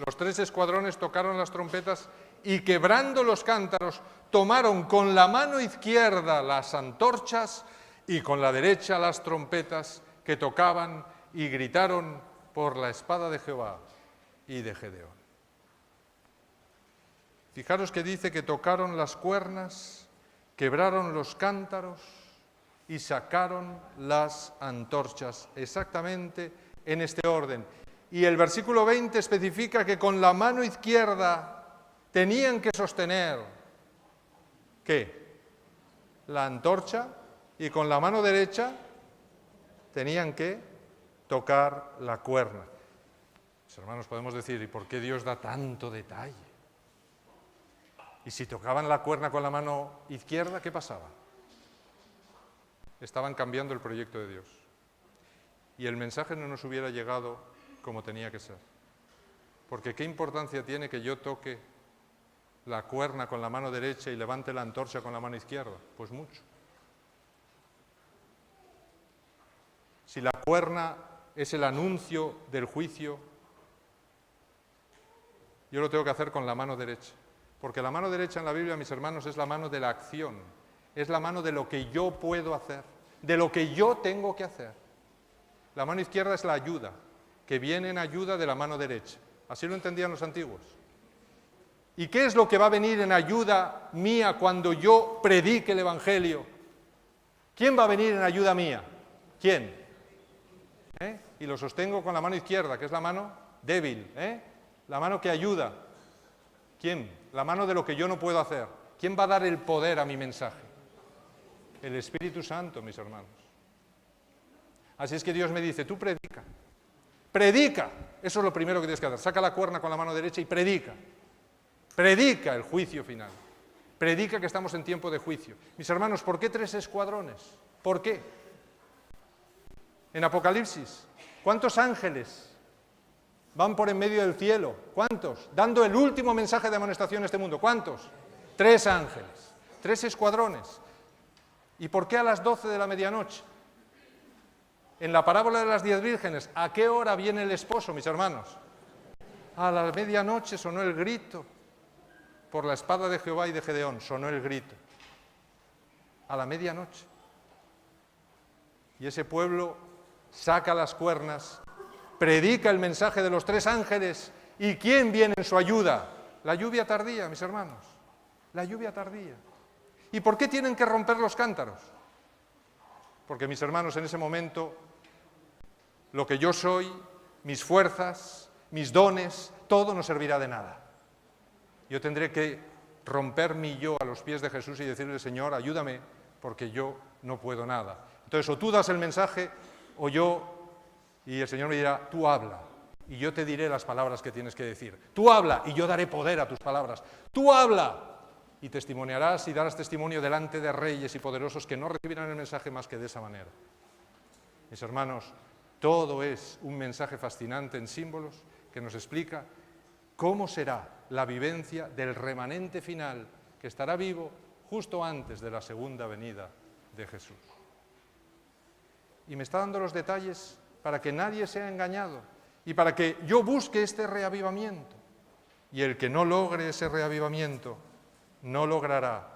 Los 3 escuadrones tocaron las trompetas y, quebrando los cántaros, tomaron con la mano izquierda las antorchas y con la derecha las trompetas que tocaban y gritaron por la espada de Jehová y de Gedeón. Fijaros que dice que tocaron las cuernas, quebraron los cántaros y sacaron las antorchas, exactamente en este orden. Y el versículo 20 especifica que con la mano izquierda tenían que sostener, ¿qué? La antorcha, y con la mano derecha tenían que tocar la cuerna. Mis hermanos, podemos decir, ¿y por qué Dios da tanto detalle? Y si tocaban la cuerna con la mano izquierda, ¿qué pasaba? Estaban cambiando el proyecto de Dios. Y el mensaje no nos hubiera llegado como tenía que ser. Porque ¿qué importancia tiene que yo toque la cuerna con la mano derecha y levante la antorcha con la mano izquierda? Pues mucho. Si la cuerna es el anuncio del juicio, yo lo tengo que hacer con la mano derecha. Porque la mano derecha en la Biblia, mis hermanos, es la mano de la acción. Es la mano de lo que yo puedo hacer, de lo que yo tengo que hacer. La mano izquierda es la ayuda, que viene en ayuda de la mano derecha. Así lo entendían los antiguos. ¿Y qué es lo que va a venir en ayuda mía cuando yo predique el Evangelio? ¿Quién va a venir en ayuda mía? ¿Quién? Y lo sostengo con la mano izquierda, que es la mano débil, la mano que ayuda. ¿Quién? La mano de lo que yo no puedo hacer. ¿Quién va a dar el poder a mi mensaje? El Espíritu Santo, mis hermanos. Así es que Dios me dice, tú predica. Predica. Eso es lo primero que tienes que hacer. Saca la cuerna con la mano derecha y predica. Predica el juicio final. Predica que estamos en tiempo de juicio. Mis hermanos, ¿por qué 3 escuadrones? ¿Por qué? En Apocalipsis, ¿cuántos ángeles van por en medio del cielo? ¿Cuántos? Dando el último mensaje de amonestación a este mundo. ¿Cuántos? 3 ángeles, 3 escuadrones. ¿Y por qué a las 12 de la medianoche? En la parábola de las 10 vírgenes, ¿a qué hora viene el esposo, mis hermanos? A la medianoche sonó el grito. Por la espada de Jehová y de Gedeón sonó el grito. A la medianoche. Y ese pueblo saca las cuernas, predica el mensaje de los 3 ángeles. ¿Y quién viene en su ayuda? La lluvia tardía, mis hermanos. La lluvia tardía. ¿Y por qué tienen que romper los cántaros? Porque, mis hermanos, en ese momento, lo que yo soy, mis fuerzas, mis dones, todo no servirá de nada. Yo tendré que romper mi yo a los pies de Jesús y decirle, Señor, ayúdame, porque yo no puedo nada. Entonces, o tú das el mensaje, o yo, y el Señor me dirá, tú habla, y yo te diré las palabras que tienes que decir. Tú habla, y yo daré poder a tus palabras. Tú habla, y testimoniarás y darás testimonio delante de reyes y poderosos que no recibirán el mensaje más que de esa manera. Mis hermanos, todo es un mensaje fascinante en símbolos que nos explica cómo será la vivencia del remanente final que estará vivo justo antes de la segunda venida de Jesús. Y me está dando los detalles para que nadie sea engañado y para que yo busque este reavivamiento. Y el que no logre ese reavivamiento no logrará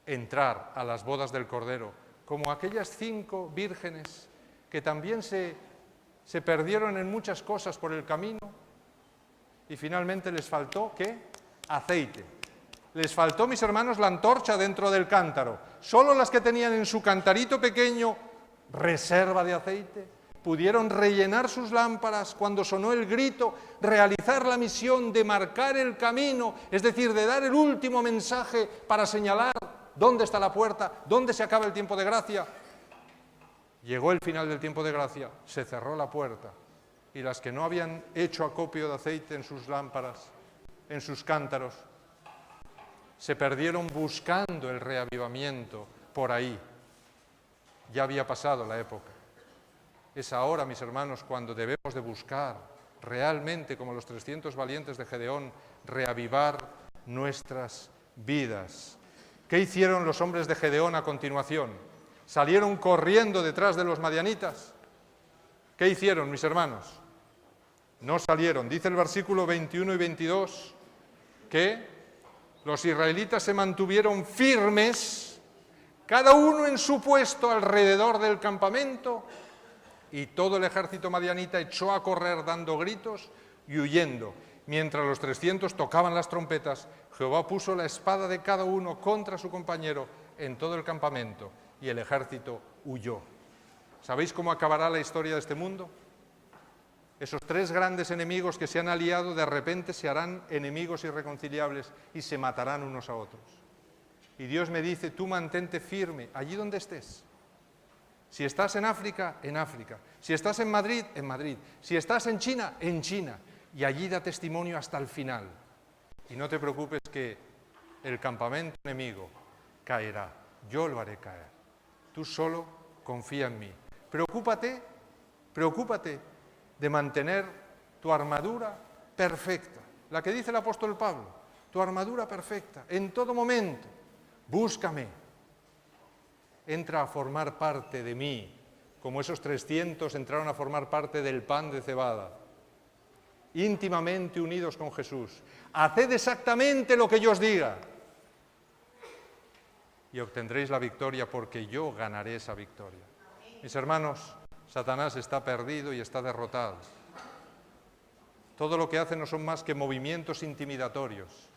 entrar a las bodas del Cordero, como aquellas 5 vírgenes que también se perdieron en muchas cosas por el camino y finalmente les faltó, ¿qué? Aceite. Les faltó, mis hermanos, la antorcha dentro del cántaro. Solo las que tenían en su cantarito pequeño reserva de aceite pudieron rellenar sus lámparas cuando sonó el grito, realizar la misión de marcar el camino, es decir, de dar el último mensaje para señalar dónde está la puerta, dónde se acaba el tiempo de gracia. Llegó el final del tiempo de gracia, se cerró la puerta y las que no habían hecho acopio de aceite en sus lámparas, en sus cántaros, se perdieron buscando el reavivamiento por ahí. Ya había pasado la época. Es ahora, mis hermanos, cuando debemos de buscar realmente, como los 300 valientes de Gedeón, reavivar nuestras vidas. ¿Qué hicieron los hombres de Gedeón a continuación? ¿Salieron corriendo detrás de los madianitas? ¿Qué hicieron, mis hermanos? No salieron. Dice el versículo 21 y 22 que los israelitas se mantuvieron firmes, cada uno en su puesto alrededor del campamento, y todo el ejército madianita echó a correr dando gritos y huyendo. Mientras los 300 tocaban las trompetas, Jehová puso la espada de cada uno contra su compañero en todo el campamento, y el ejército huyó. ¿Sabéis cómo acabará la historia de este mundo? Esos tres grandes enemigos que se han aliado de repente se harán enemigos irreconciliables y se matarán unos a otros. Y Dios me dice, tú mantente firme allí donde estés. Si estás en África, en África. Si estás en Madrid, en Madrid. Si estás en China, en China. Y allí da testimonio hasta el final. Y no te preocupes que el campamento enemigo caerá. Yo lo haré caer. Tú solo confía en mí. Preocúpate de mantener tu armadura perfecta. La que dice el apóstol Pablo, tu armadura perfecta, en todo momento. Búscame. Entra a formar parte de mí, como esos 300 entraron a formar parte del pan de cebada, íntimamente unidos con Jesús. Haced exactamente lo que yo os diga y obtendréis la victoria, porque yo ganaré esa victoria. Mis hermanos, Satanás está perdido y está derrotado. Todo lo que hace no son más que movimientos intimidatorios.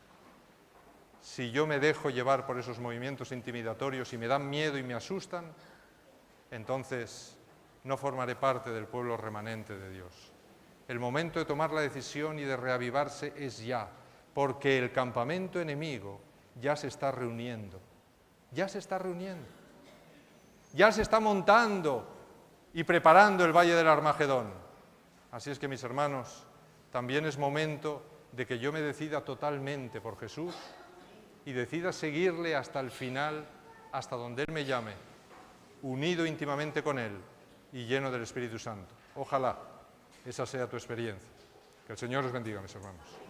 Si yo me dejo llevar por esos movimientos intimidatorios y me dan miedo y me asustan, entonces no formaré parte del pueblo remanente de Dios. El momento de tomar la decisión y de reavivarse es ya, porque el campamento enemigo ya se está reuniendo, ya se está reuniendo, ya se está montando y preparando el Valle del Armagedón. Así es que, mis hermanos, también es momento de que yo me decida totalmente por Jesús y decida seguirle hasta el final, hasta donde Él me llame, unido íntimamente con Él y lleno del Espíritu Santo. Ojalá esa sea tu experiencia. Que el Señor os bendiga, mis hermanos.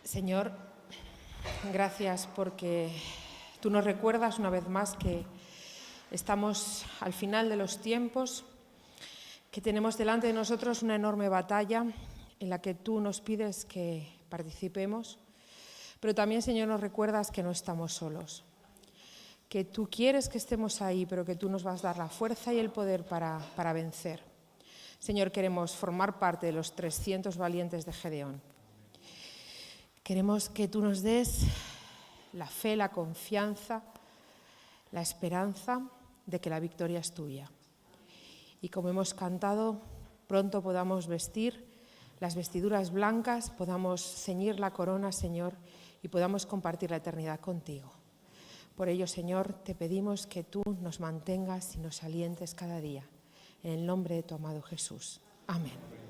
Señor, gracias porque tú nos recuerdas una vez más que estamos al final de los tiempos, que tenemos delante de nosotros una enorme batalla en la que tú nos pides que participemos, pero también, Señor, nos recuerdas que no estamos solos, que tú quieres que estemos ahí, pero que tú nos vas a dar la fuerza y el poder para vencer. Señor, queremos formar parte de los 300 valientes de Gedeón. Queremos que tú nos des la fe, la confianza, la esperanza de que la victoria es tuya. Y como hemos cantado, pronto podamos vestir las vestiduras blancas, podamos ceñir la corona, Señor, y podamos compartir la eternidad contigo. Por ello, Señor, te pedimos que tú nos mantengas y nos alientes cada día. En el nombre de tu amado Jesús. Amén.